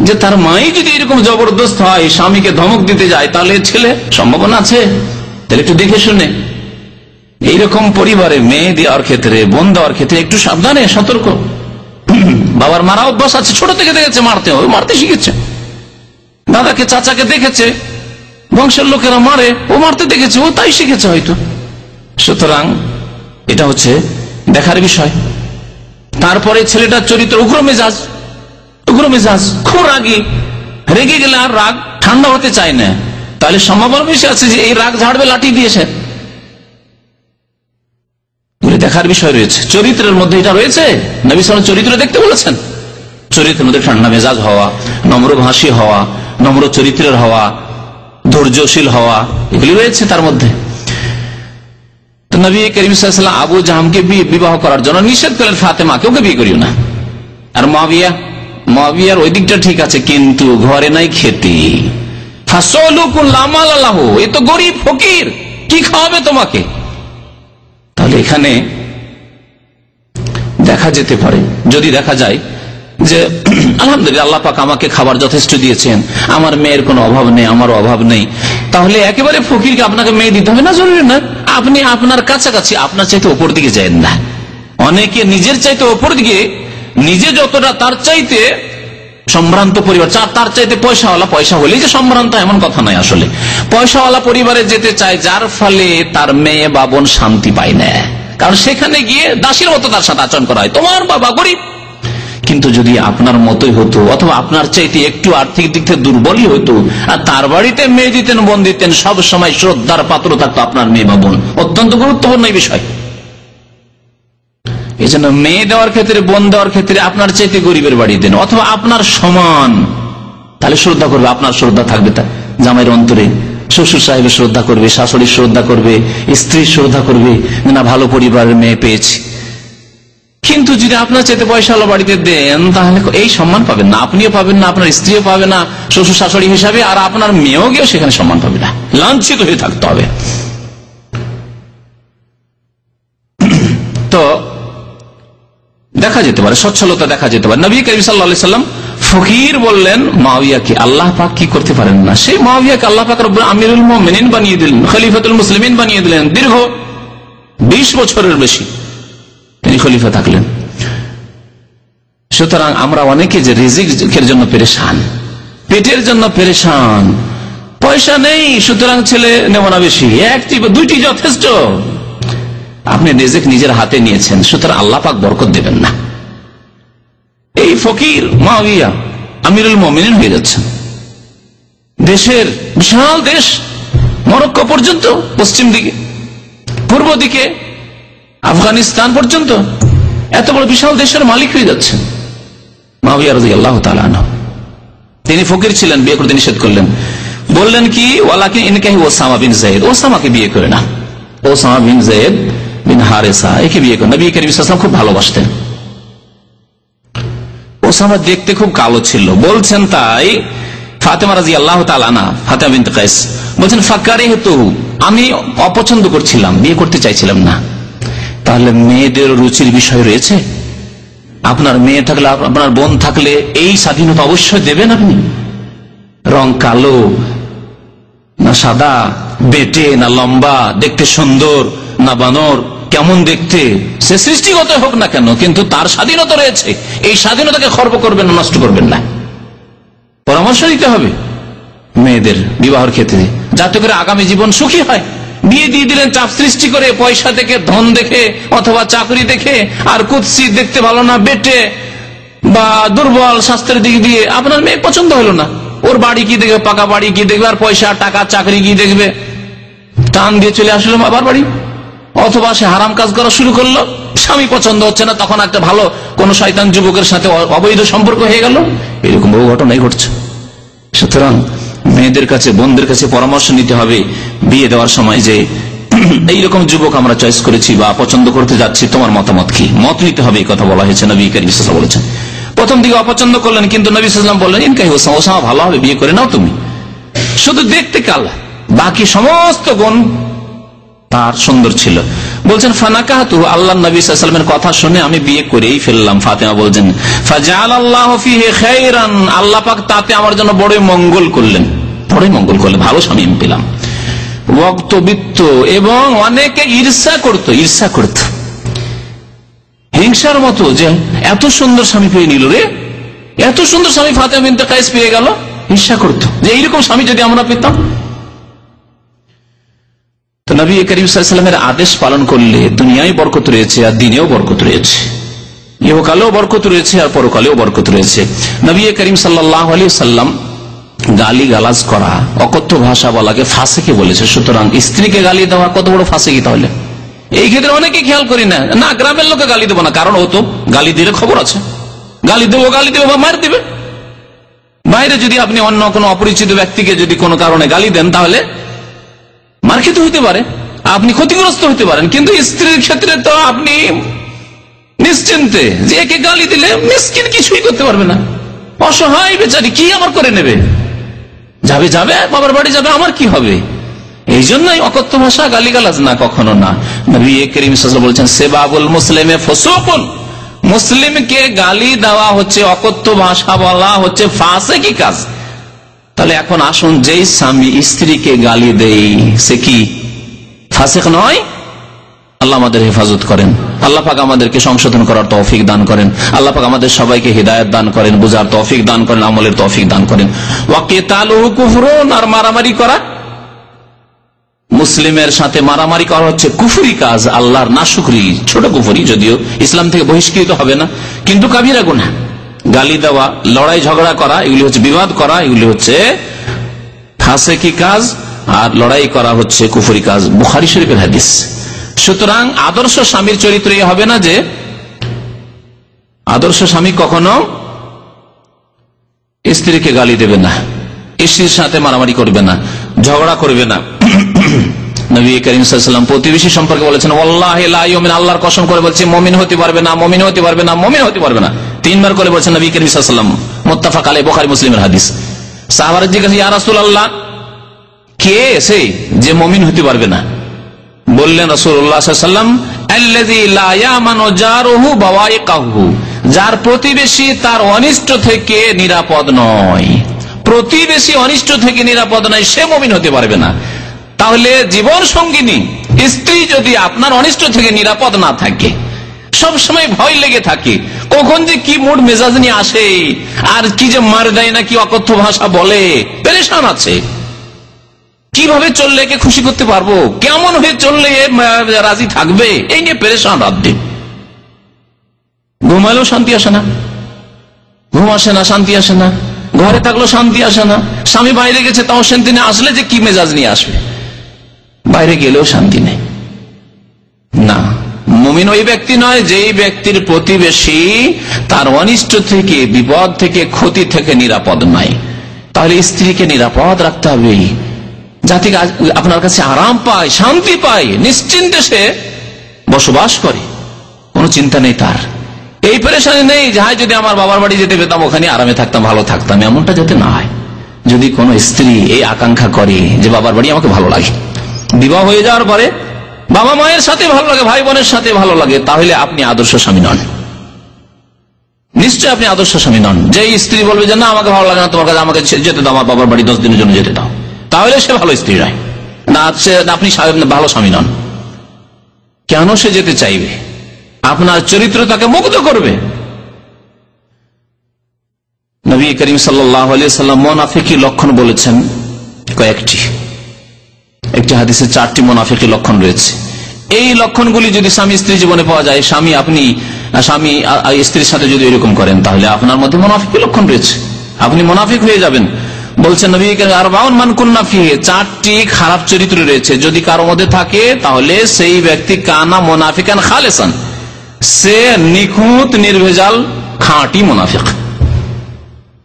যে তার মাই যদি এরকম জবরদস্ত হয়, স্বামীকে ধমক দিতে যায়, তাহলে ছেলে সম্ভাবনা আছে? তাহলে একটু দেখে শুনে এইরকম পরিবারে মেয়ে দেওয়ার ক্ষেত্রে, বোন দেওয়ার ক্ষেত্রে একটু সাবধানে, সতর্ক। বাবার মারা অভ্যাস আছে, ছোট থেকে দেখেছে মারতে, মারতে শিখেছে। দাদাকে, চাচাকে দেখেছে, বংশের লোকেরা মারে, ও মারতে দেখেছে, ও তাই শিখেছে হয়তো। সুতরাং এটা হচ্ছে দেখার বিষয়। তারপরে ছেলেটার চরিত্র উগ্র মেজাজ, খুব রাগী, রেগে গেলে আর রাগ ঠান্ডা হতে চায় না, তাহলে সম্ভাবনা বেশি আছে যে এই রাগ ঝাড়বে লাঠি দিয়েছে। দেখার বিষয় রয়েছে, চরিত্রের মধ্যে এটা রয়েছে। নবী সাল্লাল্লাহু আলাইহি ওয়াসাল্লাম চরিত্র দেখতে বলেছেন। চরিত্রের মধ্যে ঠান্ডা মেজাজ হওয়া, নম্রভাষী হওয়া, নম্র চরিত্রের হওয়া, ধৈর্যশীল হওয়া, এগুলি রয়েছে তার মধ্যে। তো নবী করিম সাল্লাল্লাহু আলাইহি ওয়াসাল্লাম আবু জাহমকে বিবাহ করার জন্য নিষেধ করলেন, ফাতেমাকে, ওকে বিয়ে করিও না। আর মুআবিয়ার ওই দিকটা ঠিক আছে, কিন্তু ঘরে নাই খেতে, এ তো গরিব ফকির, কি খাওয়াবে তোমাকে? তাহলে এখানে দেখা যেতে পারে, যদি দেখা যায় যে আলহামদুলিল্লাহ আল্লাহ পাক আমাকে খাবার যথেষ্ট দিয়েছেন, আমার মেয়ের কোনো অভাব নেই, আমারও অভাব নেই, তাহলে একেবারে ফকিরকে আপনাকে মেয়ে দিতে হবে না, জরুরি না। আপনি আপনার কাছাকাছি, আপনার চাইতে ওপর দিকে যান না। অনেকে নিজের চাইতে ওপর দিকে, নিজে যতটা তার চাইতে সম্ভ্রান্ত পরিবার, তার চাইতে পয়সাওয়ালা, পয়সা হলেই যে সম্ভ্রান্ত এমন কথা নয়। আসলে পয়সাওয়ালা পরিবারে যেতে চায়, যার ফলে তার মেয়ে বা বোন শান্তি পায় না, কারণ সেখানে গিয়ে দাসীর মতো তার সাথে আচরণ করা হয়। তোমার বাবা গরিব, কিন্তু যদি আপনার মতোই হতো, অথবা আপনার চাইতে একটু আর্থিক দিক থেকে দুর্বলই হতো, আর তার বাড়িতে মেয়ে দিতেন, বোন দিতেন, সব সময় শ্রদ্ধার পাত্র থাকতো আপনার মেয়ে বা বোন, অত্যন্ত গুরুত্বপূর্ণ এই বিষয়। এই জন্য মেয়ে দেওয়ার ক্ষেত্রে, বোন দেওয়ার ক্ষেত্রে আপনার চাইতে গরিবের বাড়ি দেন, অথবা আপনার সমান, তাহলে শ্রদ্ধা করবে, আপনার শ্রদ্ধা থাকবে তার জামাইয়ের অন্তরে, শ্বশুর সাহেবের শ্রদ্ধা করবে, শাশুড়ির শ্রদ্ধা করবে, স্ত্রীর শ্রদ্ধা করবে, না ভালো পরিবারের মেয়ে পেয়েছি। কিন্তু যদি আপনার চাইতে পয়সাওয়ালা বাড়িতে দেন, তাহলে এই সম্মান পাবেন না, আপনিও পাবেন না, আপনার স্ত্রীও পাবে না শ্বশুর শাশুড়ি হিসাবে, আর আপনার মেয়েও গিয়েও সেখানে সম্মান পাবে না, লাঞ্ছিত হয়ে থাকতে হবে। তো দেখা যেতে পারে, সচ্ছলতা দেখা যেতে পারে। নবী করিম সাল্লাল্লাহু আলাইহি ওয়াসাল্লাম ফকির বললেন মুআবিয়াকে, আল্লাহ পাক কি করতে পারেন না? সেই মুআবিয়াকে আল্লাহ পাক রব্বুল আমিরুল মুমিনিন বানিয়ে দিলেন, খলিফাতুল মুসলিমিন বানিয়ে দিলেন। দীর্ঘ 20 বছরের বেশি তিনি খলিফা থাকলেন। সুতরাং আমরা অনেকে যে রিজিকের জন্য পেরেশান, পেটের জন্য পেরেশান, পয়সা নেই, সুতরাং ছেলে নেব না বেশি, একটি বা দুইটি যথেষ্ট। আপনি রিজিক নিজের হাতে নিয়েছেন, সুতরাং আল্লাহ পাক বরকত দেবেন না। এই ফকির মুআবিয়া আমিরুল মুমিনিন হয়ে যাচ্ছেন। দেশের বিশাল দেশ, মরক্কো পর্যন্ত, পশ্চিম দিকে, পূর্ব দিকে আফগানিস্তান পর্যন্ত, এত বড় বিশাল দেশের মালিক হয়ে যাচ্ছেন মুআবিয়া রাদিয়াল্লাহু তাআলা আনহু। তিনি ফকির ছিলেন, বিয়ে করতে নিষেধ করলেন, বললেন কি, ওয়ালাকিন ইনকাহি ওসামা বিন যায়েদ, ওসামাকে বিয়ে করে না, ওসামা বিন যায়েদ বিন হারেসা, একে বিয়ে করে। নবী করিম সাল্লাল্লাহু আলাইহি ওয়াসাল্লাম খুব ভালোবাসতেন। ওসামা দেখতে খুব কালো ছিল, বলছেন তাই ফাতেমা রাদিয়াল্লাহু তাআলা আনহা, ফাতেমা বিনতে কায়েস বলছেন, ফাকারিহতু, আমি অপছন্দ করছিলাম, বিয়ে করতে চাইছিলাম না। তাহলে মেয়েদের রুচির বিষয় রয়েছে। আপনার মেয়ে থাকলে, আপনার বোন থাকলে এই স্বাধীনতা অবশ্যই দেবেন আপনি। রং কালো না সাদা, বেটে না লম্বা, দেখতে সুন্দর না বানর, কেমন দেখতে, সে সৃষ্টিগত হোক না কেন, কিন্তু তার স্বাধীনতা রয়েছে। এই স্বাধীনতাকে খর্ব করবেন না, নষ্ট করবেন না। পরামর্শ দিতে হবে মেয়েদের বিবাহের ক্ষেত্রে, যাতে করে আগামী জীবন সুখী হয়। বিয়ে দিয়ে দিলেন চাপ সৃষ্টি করে, পয়সা দেখে, ধন দেখে, অথবা চাকরি দেখে, আর কুৎসিত, দেখতে ভালো না, বেটে বা দুর্বল স্বাস্থ্যের দিক দিয়ে আপনার মেয়ে পছন্দ হলো না। ওর বাড়ি কি দেখবে, পাকা বাড়ি কি দেখবে, আর পয়সা টাকা চাকরি কি দেখবে, টান দিয়ে চলে আসলো বাবার বাড়ি। অথবা সে হারাম কাজ করা শুরু করলো, স্বামী পছন্দ হচ্ছে না, তখন একটা ভালো কোন শয়তান যুবকের সাথে অবৈধ সম্পর্ক হয়ে গেল। এরকম বহু ঘটনাই ঘটছে। সুতরাং মেয়েদের কাছে, বোনদের কাছে পরামর্শ নিতে হবে বিয়ে দেওয়ার সময়, যে এইরকম যুবক আমরা চয়েস করেছি বা পছন্দ করতে যাচ্ছি, তোমার মতামত কি? মত নিতে হবে, এই কথা বলা হয়েছে। নবী কারীম সাল্লাল্লাহু আলাইহি ওয়াসাল্লাম বলেছেন। প্রথম দিকে অপছন্দ করলেন, কিন্তু নবী সাল্লাল্লাহু আলাইহি ওয়াসাল্লাম বললেন, ইনকাহি ওসামা, ভালো হবে, বিয়ে করে নাও তুমি, শুধু দেখতে কালা, বাকি সমস্ত গুণ তার সুন্দর ছিল। বলছেন ফানাকাহতু, আল্লাহ নবী সাল্লাল্লাহু আলাইহি ওয়াসাল্লামের কথা শুনে আমি বিয়ে করেই ফেললাম। ফাতেমা বলছেন ফাজআলাল্লাহু ফীহি খায়রান, আল্লাহ পাক তাতে আমার জন্য বড়ই মঙ্গল করলেন, বড়ই মঙ্গল করলেন, ভালো স্বামী আমি পেলাম। ওয়াক্তবিত্ত, এবং অনেকে ঈর্ষা করত, হিংসার মতো, যে এত সুন্দর স্বামী পেয়ে নিল রে, এত সুন্দর স্বামী ফাতেমা বিনতে কায়েস পেয়ে গেল, ঈর্ষা করত যে এইরকম স্বামী যদি আমরা পেতাম। তো নবী করিম সাল্লাল্লাহু আলাইহি ওয়াসাল্লামের আদেশ পালন করলে দুনিয়ায় বরকত রয়েছে, আর দিনেও বরকত রয়েছে, ইহকালেও বরকত রয়েছে, আর পরকালেও বরকত রয়েছে। নবী করিম সাল্লাল্লাহু আলাইহি ওয়াসাল্লাম গালি গালাজ করা, অকথ্য ভাষা বলাকে ফাসেকি বলেছে। সুতরাং স্ত্রীকে গালি দেওয়া কত বড় ফাসেকি তাহলে? এই ক্ষেত্রে অনেকে খেয়াল করি না, না গ্রামের লোকে গালি দেবো না, কারণ ও তো গালি দিলে খবর আছে, গালি দেবো বা মার দিবে। বাইরে যদি আপনি অন্য কোনো অপরিচিত ব্যক্তিকে যদি কোনো কারণে গালি দেন, তাহলে মার খেতে হইতে পারে, আপনি ক্ষতিগ্রস্ত হতে পারেন। কিন্তু স্ত্রীর ক্ষেত্রে তো আপনি নিশ্চিন্তে, যে একে গালি দিলে মিসকিন কিছুই করতে পারবে না, অসহায় বেচারি, কি আমার করে নেবে, যাবে বাবার বাড়ি যাবে, আমার কি হবে? এই জন্যই অকথ্য ভাষা, গালিগালাজ না, কখনো না। নবী করিম সাল্লাল্লাহু আলাইহি ওয়াসাল্লাম বলছেন সেবাবুল মুসলিমে ফুসুকুন, মুসলিমকে গালি দেওয়া হচ্ছে, অকথ্য ভাষা বলা হচ্ছে ফাসেকি কাজ। তাহলে এখন আসুন, যেই স্বামী স্ত্রীকে গালি দেই, সে কি ফাসেক নয়? আল্লাহ আমাদের হেফাজত করেন, আল্লাহ পাক আমাদেরকে সংশোধন করার তৌফিক দান করেন, আল্লাহ পাক আমাদের সবাইকে হিদায়াত দান করেন, বুঝার তৌফিক দান করেন, আমলের তৌফিক দান করেন। ওয়া কিতালুহু কুফরুন, আর মারামারি করা, মুসলিমের সাথে মারামারি করা হচ্ছে কুফরি কাজ, আল্লাহর নাশুকরি, ছোট কুফরি, যদিও ইসলাম থেকে বহিষ্কৃত হবে না, কিন্তু কাবিরা গুনাহ। গালি দেওয়া, লড়াই ঝগড়া করা, এগুলি হচ্ছে বিবাদ করা, এগুলি হচ্ছে ফাসেকি কাজ, আর লড়াই করা হচ্ছে কুফরি কাজ। বুখারী শরীফের হাদিস। সুতরাং আদর্শ স্বামীর চরিত্র এই হবে না যে, আদর্শ স্বামী কখনো স্ত্রীকে গালি দেবে না, স্ত্রীর সাথে মারামারি করবে না, ঝগড়া করবে না। নবী করিম সাল্লাল্লাহু আলাইহি ওয়াসাল্লাম প্রতিবেশী সম্পর্কে বলেছেন ওয়াল্লাহি লা ইউমিন, আল্লাহর কসম করে বলছে, মুমিন হতে পারবে না, মুমিন হতে পারবে না, মুমিন হতে পারবে না, 3 বার করে বলেছেন নবী করিম সাল্লাল্লাহু আলাইহি ওয়াসাল্লাম। মুত্তাফাক আলাইহি, বুখারী মুসলিমের হাদিস। সাহাবারা জিজ্ঞাসা, ইয়া রাসূলুল্লাহ, কে সে যে মুমিন হতে পারবে না? বললেন রাসূলুল্লাহ সাল্লাল্লাহু আলাইহি ওয়াসাল্লাম, আল্লাযী লা ইয়ামানু জারুহু বাওয়াইকাহু, যার প্রতিবেশী তার অনিষ্ট থেকে নিরাপদ নয়। প্রতিবেশী অনিষ্ট থেকে নিরাপদ নয়, সে মুমিন হতে পারবে না। তাহলে জীবন সঙ্গিনী স্ত্রী যদি আপনার অনিষ্ট থেকে নিরাপদ না থাকে, সব সময় ভয় লেগে থাকে, কখন যে কি মুড মেজাজ নিয়ে আসে, আর কি যে মার দেয় না, কি অকথ্য ভাষা বলে, পেরেশান আছে, কিভাবে চললে একে খুশি করতে পারবো, কেমন হয়ে চললে রাজি থাকবে, এই নিয়ে পেরেশান রাত দিন। ঘুমালেও শান্তি আসে না, ঘুম আসে না, শান্তি আসে না, ঘরে থাকলেও শান্তি আসে না, স্বামী বাইরে গেছে তাও শান্তি নেই, আসলে যে কি মেজাজ নিয়ে আসবে, বাইরে গেলেও শান্তি নেই। না, মুমিন ওই ব্যক্তি নয় যেই ব্যক্তির প্রতিবেশী তার অনিষ্ট থেকে, বিপদ থেকে, ক্ষতি থেকে নিরাপদ নয়। তাহলে স্ত্রীকে নিরাপদ রাখতে হবে, যাতে আপনার কাছে আরাম পায়, শান্তি পায়, নিশ্চিন্তে সে বসবাস করে, কোনো চিন্তা নেই তার, এই পেরেশানি নেই যে হাই যদি আমার বাবার বাড়ি যেতে পেতাম, ওখানে আরামে থাকতাম, ভালো থাকতাম, এমনটা যাতে না হয়। যদি কোনো স্ত্রী এই আকাঙ্ক্ষা করে যে বাবার বাড়ি আমাকে ভালো লাগে, বিবাহ হয়ে যাওয়ার পরে বাবা মায়ের সাথে ভালো লাগে, ভাই বোনের সাথে ভালো লাগে, তাহলে আপনি আদর্শ স্বামী নন, নিশ্চয় আপনি আদর্শ স্বামী নন। যে স্ত্রী বলবে যে না আমাকে ভালো লাগে না তোমার কাছে, আমাকে যেতে দাও, আমার বাবার বাড়ি 10 দিনের জন্য যেতে দাও, তাহলে সে ভালো স্ত্রী নয়, না আপনি ভালো স্বামী নন। কেন সে যেতে চাইবে? আপনার চরিত্র তাকে মুগ্ধ করবে। নবী করিম সাল্লাল্লাহু আলাইহি সাল্লাম মুনাফিকি লক্ষণ বলেছেন কয়েকটি। একটি হাদিসে 4টি মুনাফিকি লক্ষণ রয়েছে। এই লক্ষণগুলি যদি স্বামী স্ত্রী জীবনে পাওয়া যায়, স্বামী স্ত্রীর সাথে যদি এরকম করেন, তাহলে আপনার মধ্যে মুনাফিকি লক্ষণ রয়েছে, আপনি মুনাফিক হয়ে যাবেন। বলছেন নবী আরবাউন মান কুন্না ফিহি, 4টি খারাপ চরিত্র রয়েছে যদি কারো মধ্যে থাকে, তাহলে সেই ব্যক্তি কানা মুনাফিকান খালেসান, সে নিখুঁত নির্ভেজাল খাঁটি মুনাফিক।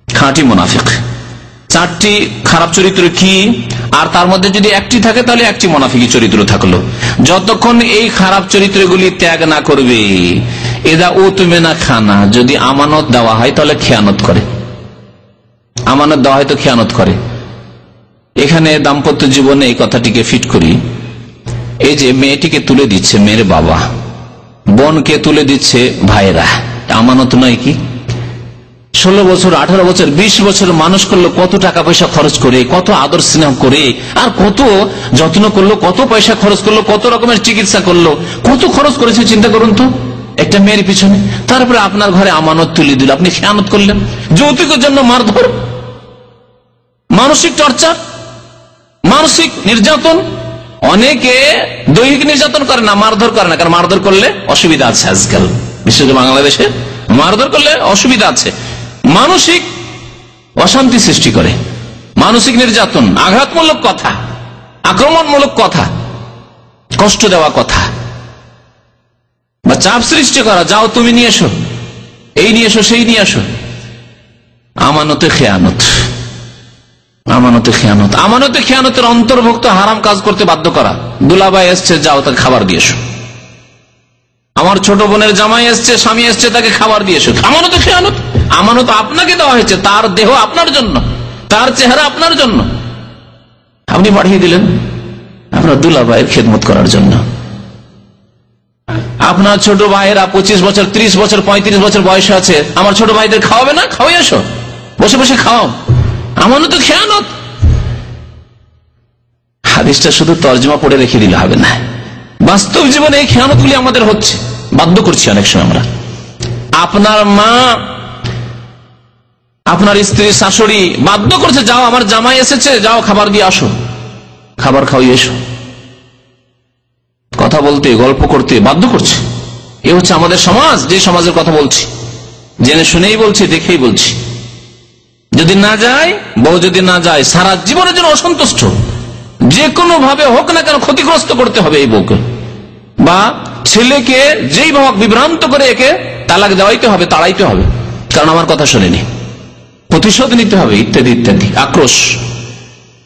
খাঁটি মুনাফিক 4টি খারাপ চরিত্র কি? আর তার মধ্যে যদি একটি থাকে তাহলে একটি মুনাফিকি চরিত্র থাকলো। যতক্ষণ এই খারাপ চরিত্রগুলি ত্যাগ না করবে, এদা উতমেনা খানা, যদি আমানত দেওয়া হয় তাহলে খেয়ানত করে, আমানত দেওয়া হয় তো খেয়ানত করে। এখানে দাম্পত্য জীবনে এই কথাটিকে ফিট করি। এই যে মেয়েটিকে তুলে দিচ্ছে মেয়ের বাবা, বোনকে তুলে দিচ্ছে ভাইরা, আমানত নয় কি? 16 বছর 18 বছর 20 বছর মানুষ করলো, কত টাকা পয়সা খরচ করে, কত আদর স্নেহ করে, আর কত যত্ন করলো, কত পয়সা খরচ করলো, কত রকমের চিকিৎসা করলো, কত খরচ করেছে চিন্তা করুন তো একটা মেয়ের পিছনে। তারপরে আপনার ঘরে আমানত তুলে দিল, আপনি খেয়ানত করলেন। যৌতুকের জন্য মারধর, মানসিক টর্চার, মানসিক নির্যাতন। অনেকে দৈহিক নির্যাতন করে না, মারধর করে না, কারণ মারধর করলে অসুবিধা আছে আজকাল, বিশেষ করে বাংলাদেশে মারধর করলে অসুবিধা আছে। মানসিক অশান্তি সৃষ্টি করে, মানসিক নির্যাতন, আঘাতমূলক কথা, আক্রমণমূলক কথা, কষ্ট দেওয়া কথা বা চাপ সৃষ্টি করা, যাও তুমি নিয়ে এসো, এই নিয়ে এসো, সেই নিয়ে এসো। আমানতে খেয়ানত, আমানতে খেয়ানত। আমানতে খেয়ানতের অন্তর্ভুক্ত হারাম কাজ করতে বাধ্য করা। দুলাভাই এসছে, যাও তাকে খাবার দিয়ে এসো। আমার ছোট বোনের জামাই এসছে, স্বামী এসছে, তাকে খাবার দিয়ে এসো। আমানত খেয়ানত। আমানত আপনাকে দেওয়া হয়েছে, তার দেহ আপনার জন্য, তার চেহারা আপনার জন্য, আপনি পাঠিয়ে দিলেন আপনার দুলাভাইয়ের খেদমত করার জন্য। আপনার ছোট ভাইয়েরা 25 বছর 30 বছর 35 বছর বয়স আছে, আমার ছোট ভাইদের খাওয়াবে না? খাওয়াই এসো, বসে বসে খাওয়াও। আমানত খেয়ানত। হাদিসটা শুধু তর্জমা পড়ে রেখে দিলে হবে না, বাস্তব জীবনে এই খেয়ানতগুলি আমাদের হচ্ছে, বাধ্য করছি অনেক সময় আমরা। আপনার মা, আপনার স্ত্রী, শাশুড়ি বাধ্য করছে, যাও আমার জামাই এসেছে, যাও খাবার দিয়ে আসো, খাবার খাওয়াই এসো। কথা বলতে, গল্প করতে বাধ্য করছে। এ হচ্ছে আমাদের সমাজ, যে সমাজের কথা বলছি, জেনে শুনেই বলছি, দেখেই বলছি। যদি না যায়, বউ যদি না যায়, সারা জীবনের জন্য অসন্তুষ্ট, যে কোনো ভাবে হোক না কেন ক্ষতিগ্রস্ত করতে হবে এই বউকে, বা ছেলেকে যেই ভাবে বিভ্রান্ত করে একে তালাক দেওয়াইতে হবে, তাড়াইতে হবে, কারণ আমার কথা শোনেনি, প্রতিশোধ নিতে হবে, ইত্যাদি ইত্যাদি। আক্রোশ,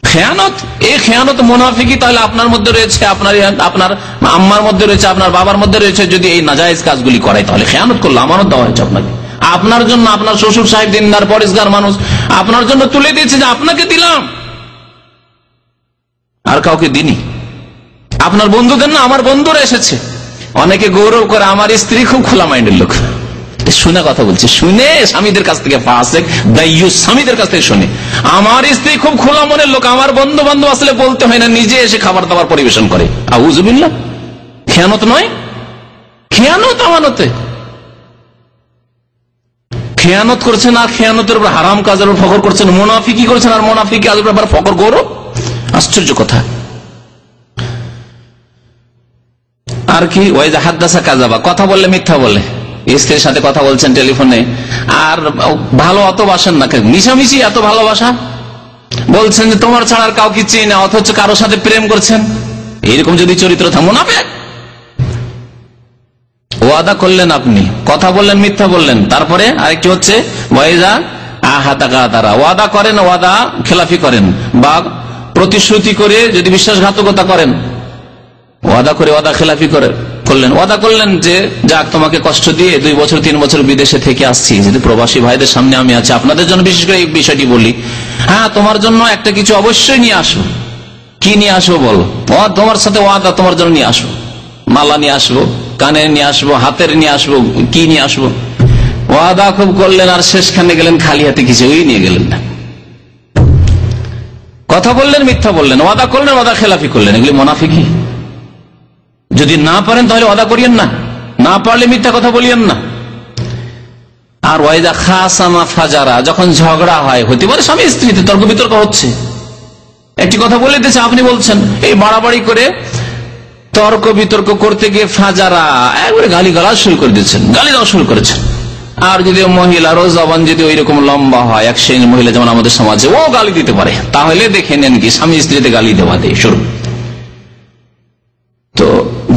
খেয়ানত। এই খেয়ানত মুনাফিকি তাহলে আপনার মধ্যে রয়েছে, আপনার আম্মার মধ্যে রয়েছে, আপনার বাবার মধ্যে রয়েছে। যদি এই নাজায়েজ কাজগুলি করাই তাহলে খেয়ানত করলো। আমানত দেওয়া হয়েছে আপনাকে, আপনার জন্য, আপনার শ্বশুর সাহেব দিনদার পরিষ্কার মানুষ, আপনার জন্য তুলে দিয়েছে যে আপনাকে দিলাম, আর কাউকে দিনি। আপনার বন্ধুদের না, আমার বন্ধুরা এসেছে। অনেকে গৌরব করে আমার স্ত্রী খুব খোলা মাইন্ডের লোক, শুনে কথা বলছে, শুনে স্বামীদের কাছ থেকে, ফাসিক দাইয়ুস স্বামীদের কাছ থেকে শুনে আমার স্ত্রী খুব খোলা মনের লোক, আমার বন্ধু বান্ধব আসলে বলতে হয় না, নিজে এসে খাবার দাবার পরিবেশন করে। আউযুবিল্লাহ। খেয়ানত নয়, খেয়ানত আমানতে। খেয়ানত করছেন আর খেয়ানতের উপর হারাম কাজের উপর ফখর করছেন, মুনাফিকি করছেন আর মুনাফিকি কাজের উপর ফখর, গৌরব। আশ্চর্য কথা। আর কি, ওয়াইজা হাদ্দাসা কাযাবা, কথা বললে মিথ্যা বলে। স্ত্রীর সাথে কথা বলছেন টেলিফোনে, আর ভালো অত বাসেন না, মিশামিশি এত ভালোবাসা, বলছেন যে তোমার ছাড়া আর কাউকে চিনি না, অথচ কারোর সাথে প্রেম করছেন। এইরকম যদি চরিত্র থাকে, মুনাফিক। ওয়াদা করলেন আপনি, কথা বললেন, মিথ্যা বললেন। তারপরে আরেকটি হচ্ছে ওয়াইজা আহাতাকাতারা, ওয়াদা করেন, ওয়াদা খেলাফি করেন, বা প্রতিশ্রুতি করে যদি বিশ্বাসঘাতকতা করেন, ওয়াদা করে ওয়াদা খেলাফি করলেন। ওয়াদা করলেন যে যাক, তোমাকে কষ্ট দিয়ে 2 বছর 3 বছর বিদেশে থেকে আসছি, যদি প্রবাসী ভাইদের সামনে আমি আছি, আপনাদের জন্য বিশেষ করে এই বিষয়টি বলি, হ্যাঁ তোমার জন্য একটা কিছু অবশ্যই নিয়ে আসবো। কি নিয়ে আসবো বলো? তোমার সাথে ওয়াদা, তোমার জন্য নিয়ে আসবো, মালা নিয়ে আসবো, কানের নিয়ে আসবো, হাতের নিয়ে আসবো, কি নিয়ে আসবো। ওয়াদা খুব করলেন, আর শেষখানে গেলেন খালি হাতে, কিছুই নিয়ে গেলেন না। কথা বললেন, মিথ্যা বললেন, ওয়াদা করলেন, ওয়াদা খেলাফি করলেন, এগুলি মুনাফিকি। যদি না পারেন তাহলে ওয়াদা করিয়েন না, না পারলে মিথ্যা কথা বলিয়েন না। আর ওয়াইদা খাসামা ফাজারা, যখন ঝগড়া হয়, হতে পারে স্বামী স্ত্রীতে তর্ক বিতর্ক হচ্ছে, একটি কথা বলে দিয়েছে, আপনি বলছেন, এই বাড়াবাড়ি করে তর্ক বিতর্ক করতে গিয়ে ফাজারা একবারে গালি গালাজ শুরু করে দিচ্ছেন, গালি দেওয়া শুরু করেছেন। আর যদি মহিলারও জবান যদি ওই রকম লম্বা হয়, এক শ্রেণীর মহিলা যেমন আমাদের সমাজে, ও গালি দিতে পারে, তাহলে দেখে নেন কি স্বামী স্ত্রীতে গালি দেওয়া দেয় শুরু। তো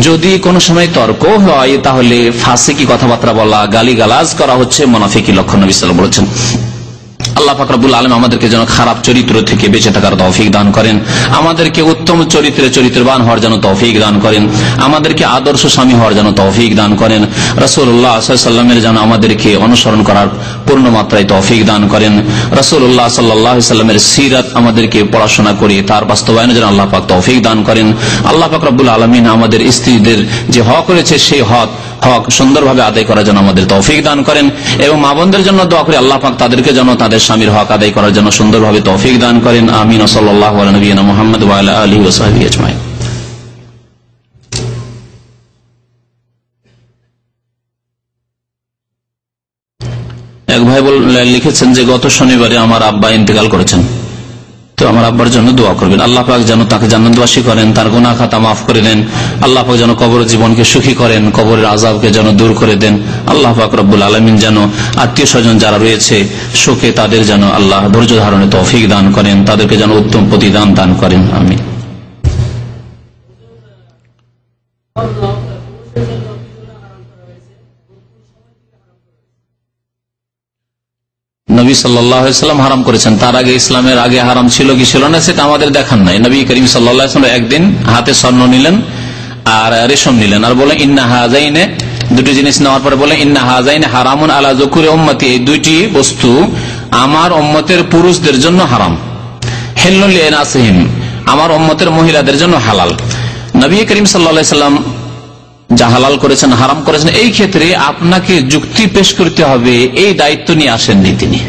যদি কোনো সময় তর্ক হয় তাহলে ফাসিকি কথাবার্তা বলা, গালি গালাজ করা হচ্ছে মুনাফিকি লক্ষণ। নবী সাল্লাল্লাহু আলাইহি ওয়াসাল্লাম বলেছেন। আল্লাহ পাক রব্বুল আলামিন আমাদেরকে যেন খারাপ চরিত্র থেকে বেঁচে থাকার তৌফিক দান করেন, আমাদেরকে উত্তম চরিত্রবান হওয়ার যেন তৌফিক দান করেন, আমাদেরকে আদর্শ স্বামী হওয়ার যেন তৌফিক দান করেন, রাসূলুল্লাহ সাল্লাল্লাহু আলাইহি ওয়াসাল্লামের যেন আমাদেরকে অনুসরণ করার পূর্ণ মাত্রায় তৌফিক দান করেন, রাসূলুল্লাহ সাল্লাল্লাহু আলাইহি ওয়াসাল্লামের সিরাত আমাদেরকে পড়াশোনা করে তার বাস্তবায়নে যেন আল্লাহ পাক তৌফিক দান করেন। আল্লাহ পাক রব্বুল আলামিন আমাদের স্ত্রীদের যে হক রয়েছে সেই হক সুন্দরভাবে আদায় করার জন্য আমাদের তৌফিক দান করেন, এবং মা বোনদের জন্য দোয়া করি আল্লাহ পাক তাদেরকে যেন তাদের স্বামীর হক আদায় করার জন্য সুন্দরভাবে তৌফিক দান করেন। আমিন। সাল্লাল্লাহু আলা নবিয়িনা মুহাম্মদ ওয়া আলা আলিহি ওয়া সাহবিহি আজমাইন। এক ভাই লিখেছেন যে গত শনিবারে আমার আব্বা ইন্তেকাল করেছেন, তো আমার আব্বার জন্য দোয়া করবেন, আল্লাহ পাক যেন তাকে জান্নাতবাসী করেন, তার গুনাহ খাতা মাফ করে দেন, আল্লাহ পাক যেন কবর জীবনকে সুখী করেন, কবরের আযাবকে যেন দূর করে দেন, আল্লাহ পাক রব্বুল আলামিন যেন আত্মীয় স্বজন যারা রয়েছে শোকে তাদের যেন আল্লাহ ধৈর্য ধারণে তৌফিক দান করেন, তাদেরকে যেন উত্তম প্রতিদান দান করেন। আমিন। নবী সাল্লাল্লাহু আলাইহি ওয়াসাল্লাম হারাম করেছেন, তার আগে ইসলামের আগে হারাম ছিল কি ছিল না সেটা আমাদের দেখান নাই। নবী করিম সাল্লাল্লাহু আলাইহি ওয়াসাল্লাম একদিন হাতে স্বর্ণ নিলেন আর রেশম নিলেন, আর বলেন ইন্না হাযাইনে, দুটি জিনিস নেওয়ার পরে বলেন ইন্না হাযাইনে হারামুন আলা যুকুরি উম্মতি, এই দুইটি বস্তু আমার উম্মতের পুরুষদের জন্য হারাম, হিল্লুল লিনাসিহিম, আমার উম্মতের মহিলাদের জন্য হালাল। নবী করিম সাল্লাল্লাহু আলাইহি ওয়াসাল্লাম যা হালাল করেছেন হারাম করেছেন, এই ক্ষেত্রে আপনাকে যুক্তি পেশ করতে হবে, এই দায়িত্ব নিয়ে আসেননি তিনি।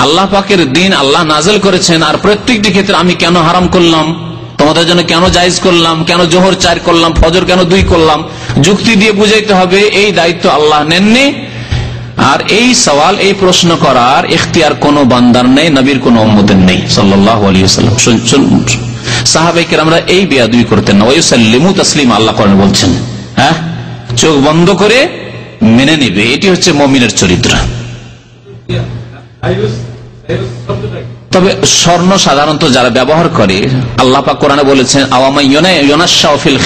আল্লাহ পাকের দিন আল্লাহ নাযিল করেছেন, আর প্রত্যেকটি ক্ষেত্রে আমি কেন হারাম করলাম, তোমাদের জন্য কেন জায়েজ করলাম, কেন জোহর 4 করলাম, ফজর কেন 2 করলাম, যুক্তি দিয়ে বুঝাইতে হবে, এই দায়িত্ব আল্লাহ নেননি। আর এই সওয়াল, এই প্রশ্ন করার ইখতিয়ার কোনো বান্দার নেই, নবীর কোনো উম্মতের নেই সাল্লাল্লাহু আলাইহি ওয়াসাল্লাম। সাহাবায়ে কেরামরা এই বেয়াদবি করতেন না। ওয়ায়ুসাল্লিমু তাসলিমা, আল্লাহ কোরআনে বলছেন, হ্যাঁ, চোখ বন্ধ করে মেনে নেবে, এটি হচ্ছে মুমিনের চরিত্র। তবে স্বর্ণ সাধারণত যারা ব্যবহার করে, আল্লাহ পাক কোরআনে বলেছেন আওয়ামা ইউনাশশাউ ফিল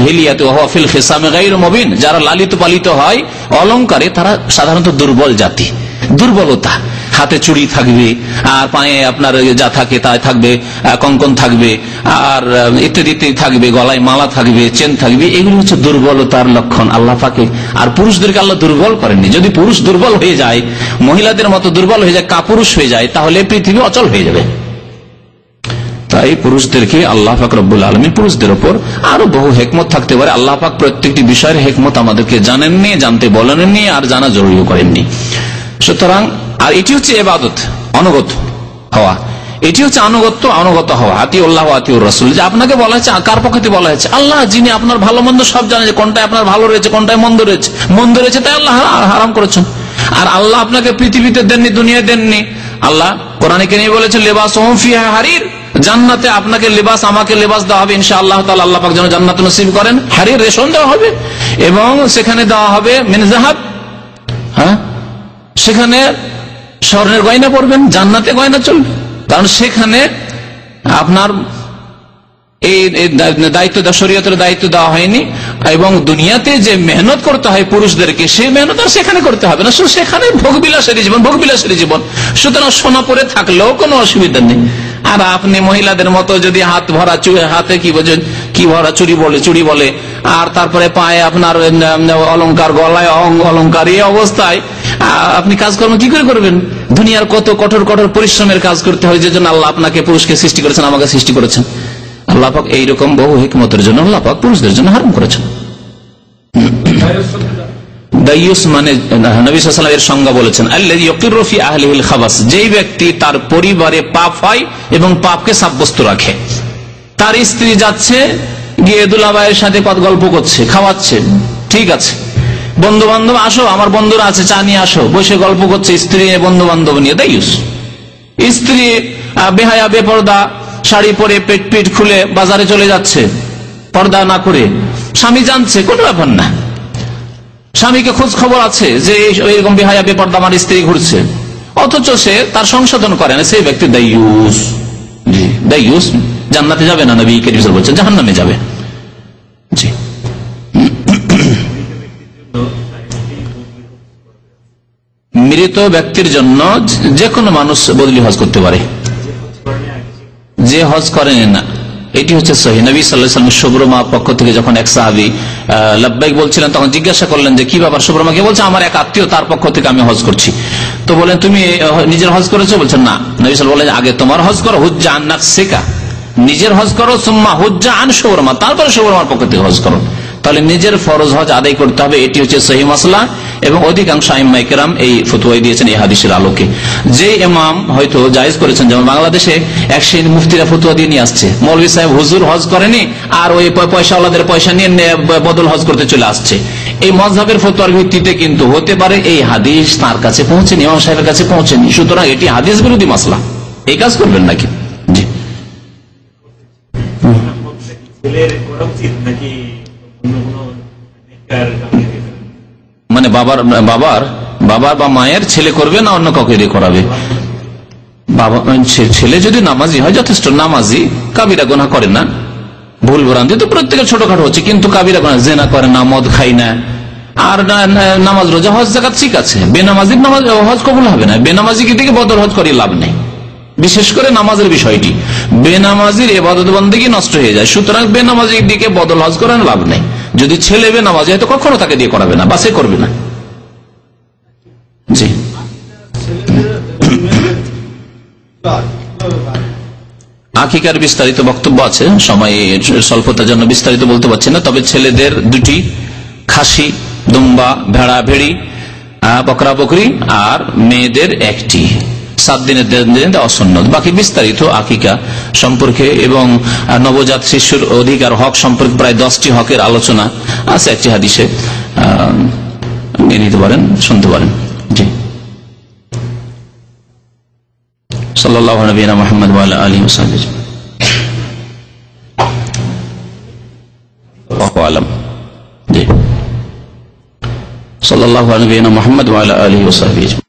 হিলিয়াতি ওয়া হুয়া ফিল খিসামি গায়রু মুবিন, যারা লালিত পালিত হয় অলংকারে তারা সাধারণত দুর্বল জাতি, দুর্বলতা, হাতে চুড়ি থাকবে আর পায়ে আপনার যা থাকে তা থাকবে, কঙ্কন থাকবে আর ইত্যাদি ইত্যাদি থাকবে, গলায় মালা থাকবে, চেন থাকবে, এগুলো হচ্ছে দুর্বলতার লক্ষণ আল্লাহ পাকে। আর পুরুষদেরকে আল্লাহ দুর্বল করেননি। যদি পুরুষ দুর্বল হয়ে যায়, মহিলাদের মতো দুর্বল হয়ে যায়, কাপুরুষ হয়ে যায়, তাহলে পৃথিবী অচল হয়ে যাবে। তাই পুরুষদেরকে আল্লাহ পাক রব্বুল আলামিন পুরুষদের উপর আরো বহু হিকমত থাকতে পারে। আল্লাহ পাক প্রত্যেকটি বিষয়ের হিকমত আমাদেরকে জানেননি, জানতে বলেননি, আর জানা জরুরি করেননি। সুতরাং আর এটি হচ্ছে ইবাদত, অনুগত হওয়া, এটি হচ্ছে অনুগত হওয়া, আতিউল্লাহ ওয়া আতিউর রাসূল। যে আপনাকে বলা হয়েছে, কার পক্ষে বলা হয়েছে? আল্লাহ, যিনি আপনার ভালো মন্দ সব জানেন, যে কোনটায় আপনার ভালো রয়েছে, কোনটায় মন্দ রয়েছে, তাই আল্লাহ হারাম করেছেন। আর আল্লাহ আপনাকে পৃথিবীতে দেননি, দুনিয়ায় দেননি। আল্লাহ কোরআনে কেন বলেছেন লিবাসুহুম ফিহা হারির, জান্নাতে আপনাকে লিবাস, আমাকে লিবাস দেওয়া হবে ইনশাআল্লাহ তাআলা। আল্লাহ পাক যেন জান্নাত নসিব করেন। হারির রেশম দেওয়া হবে এবং সেখানে দেওয়া হবে মিন যাহাব, হ্যাঁ, সেখানে স্বর্ণের গয়না পরবেন, জান্নাতে গয়না চলবে, কারণ সেখানে আপনার এই দায়িত্ব, শরীয়তের দায়িত্ব দেওয়া হয়নি। এবং দুনিয়াতে যে মেহনত করতে হয় পুরুষদেরকে, সেই মেহনত আর সেখানে করতে হবে না, সেখানে ভোগবিলাসের জীবন। সুতরাং সোনা পরে থাকলেও কোনো অসুবিধা নেই। আর আপনি মহিলাদের মতো যদি হাত ভরা হাতে কি ভরা চুড়ি বলে, আর তারপরে পায়ে আপনার অলংকার, গলায় অলংকার, এই অবস্থায় আপনি কাজকর্ম কি করে করবেন? দুনিয়ার কত কঠোর পরিশ্রমের কাজ করতে হয়, যে জন্য আল্লাহ আপনাকে পুরুষকে সৃষ্টি করেছেন, আমাকে সৃষ্টি করেছেন। আল্লাহ পাক এইরকম বহু হিকমতের জন্য আল্লাহ পাক পুরুষদের জন্য হারাম করেছেন। দায়ুস মানে নবী সাল্লাল্লাহু আলাইহি ওয়াসাল্লাম এর সংজ্ঞা বলেছেন, আল্লাযী ইয়াকিরু ফি আহলিহিল খাবাস, যেই ব্যক্তি তার পরিবারে পাপ হয় এবং পাপকে সাব্যস্ত রাখে। তার স্ত্রী যাচ্ছে গিয়ে দুলাভাইয়ের সাথে কত গল্প করছে, খাওয়াচ্ছে, ঠিক আছে। বন্ধু বান্ধব আসো, আমার বন্ধুরা আছে, চা নিয়ে আসো, বসে গল্প করছে স্ত্রী বন্ধু বান্ধব নিয়ে। তাই স্ত্রী বেহায়া বেপর্দা শাড়ি পরে পেট পিট খুলে বাজারে চলে যাচ্ছে পর্দা না করে, স্বামী জানছে, কোনো ব্যাপার না। স্বামীকে খোঁজ খবর আছে যে এরকম বেহায়া বেপর্দা আমার স্ত্রী ঘুরছে, অথচ সে তার সংশোধন করে না। সেই ব্যক্তি দায়ুস, দায়ুস জান্নাতে যাবে না, নবী করিম বলছেন জাহান্নামে যাবে। জি, মৃত ব্যক্তির জন্য যে কোনো মানুষ বদলি হজ করতে পারে, যে হজ করেন না। এটি হচ্ছে সহিহ। নবী সাল্লাল্লাহু আলাইহি ওয়াসাল্লাম শুভ্রমা পক্ষ থেকে যখন এক সাহাবী লাব্বাইক বলছিলেন, তখন জিজ্ঞাসা করলেন যে কি ব্যাপার শুভ্রমাকে? বলছে আমার এক আত্মীয়, তার পক্ষ থেকে আমি হজ করছি। তো বলেন তুমি নিজের হজ করেছো? বলছেন না। নবী সাল্লাল্লাহু আলাইহি ওয়াসাল্লাম বলেন আগে তোমার হজ করো, হুজ্জা আন নাফসিকা, নিজের হজ করো, সুম্মা হুজ্জা আন শুভ্রমা, তারপরে শুভ্রমার পক্ষ থেকে হজ করো। তাহলে নিজের ফরজ হজ আদায় করতে হবে, এটি হচ্ছে সহিহ মাসলা। এবং অধিকাংশ আইম্মায়ে কেরাম এই ফতোয়া দিয়েছেন এই হাদিসের আলোকে। যে ইমাম হয়তো জায়েজ করেছেন, যেমন বাংলাদেশে এক শ্রেণীর মুফতিরা ফতোয়া দিয়ে নিয়ে আসছে, মৌলভী সাহেব হুজুর হজ করেনি আর ওই পয়সাওয়ালাদের পয়সা নিয়ে বদল হজ করতে চলে আসছে, এই মযহাবের ফতোয়ার ভিত্তিতে কিন্তু হতে পারে এই হাদিস তার কাছে পৌঁছেনি, ইমাম সাহেবের কাছে পৌঁছেনি, সুতরাং এটি হাদিস বিরোধী মাসলা, এই কাজ করবেন নাকি? জি, মানে বাবার বা মায়ের ছেলে করবে না অন্য কাউকে দিয়ে করাবে? বাবা ছেলে যদি নামাজি হয় যথেষ্ট, নামাজি, কাবিরা গুনাহ করে না, ভুল ভ্রান্তি তো প্রত্যেকের ছোটখাটো হচ্ছে, কিন্তু কাবিরা গুনাহ, জেনা করে না, মদ খায় না, আর নামাজ রোজা হজ যাকাত ঠিক আছে। বেনামাজির নামাজ হজ কবুল হবে না, বেনামাজিকে দিকে বদল হজ করে লাভ নেই। বিশেষ করে নামাজের বিষয়টি, বেনামাজির ইবাদত বন্দেগী নষ্ট হয়ে যায়, সুতরাং বেনামাজির দিকে বদল হজ করেন লাভ নেই। যদি ছেলে বেনামাজি হয় তো কখনো তাকে দিয়ে করাবে না, বাসে করবে না। জি, আকিকার বিস্তারিত বক্তব্য আছে, সময় স্বল্পতার জন্য বিস্তারিত বলতে পারছি না। তবে ছেলেদের দুটি, খাসি, দুম্বা, ভেড়া ভেড়ি, বকরা বকরি, আর মেয়েদের একটি, 7 দিনের অসন্নত। বাকি বিস্তারিত আকিকা সম্পর্কে এবং নবজাত শিশুর অধিকার হক সম্পর্কে প্রায় 10টি হকের আলোচনা আছে একটি হাদিসে, নিয়ে নিতে পারেন, শুনতে পারেন। জি, সাল্লাল্লাহু আলাইহি মুহাম্মদ ওয়া আলা আলিহি ওয়া সাহবিহি ওয়া আলাম। জি, সাল্লাল্লাহু আলাইহি মুহাম্মদ ওয়া আলা আলিহি ওয়া সাহবিহি।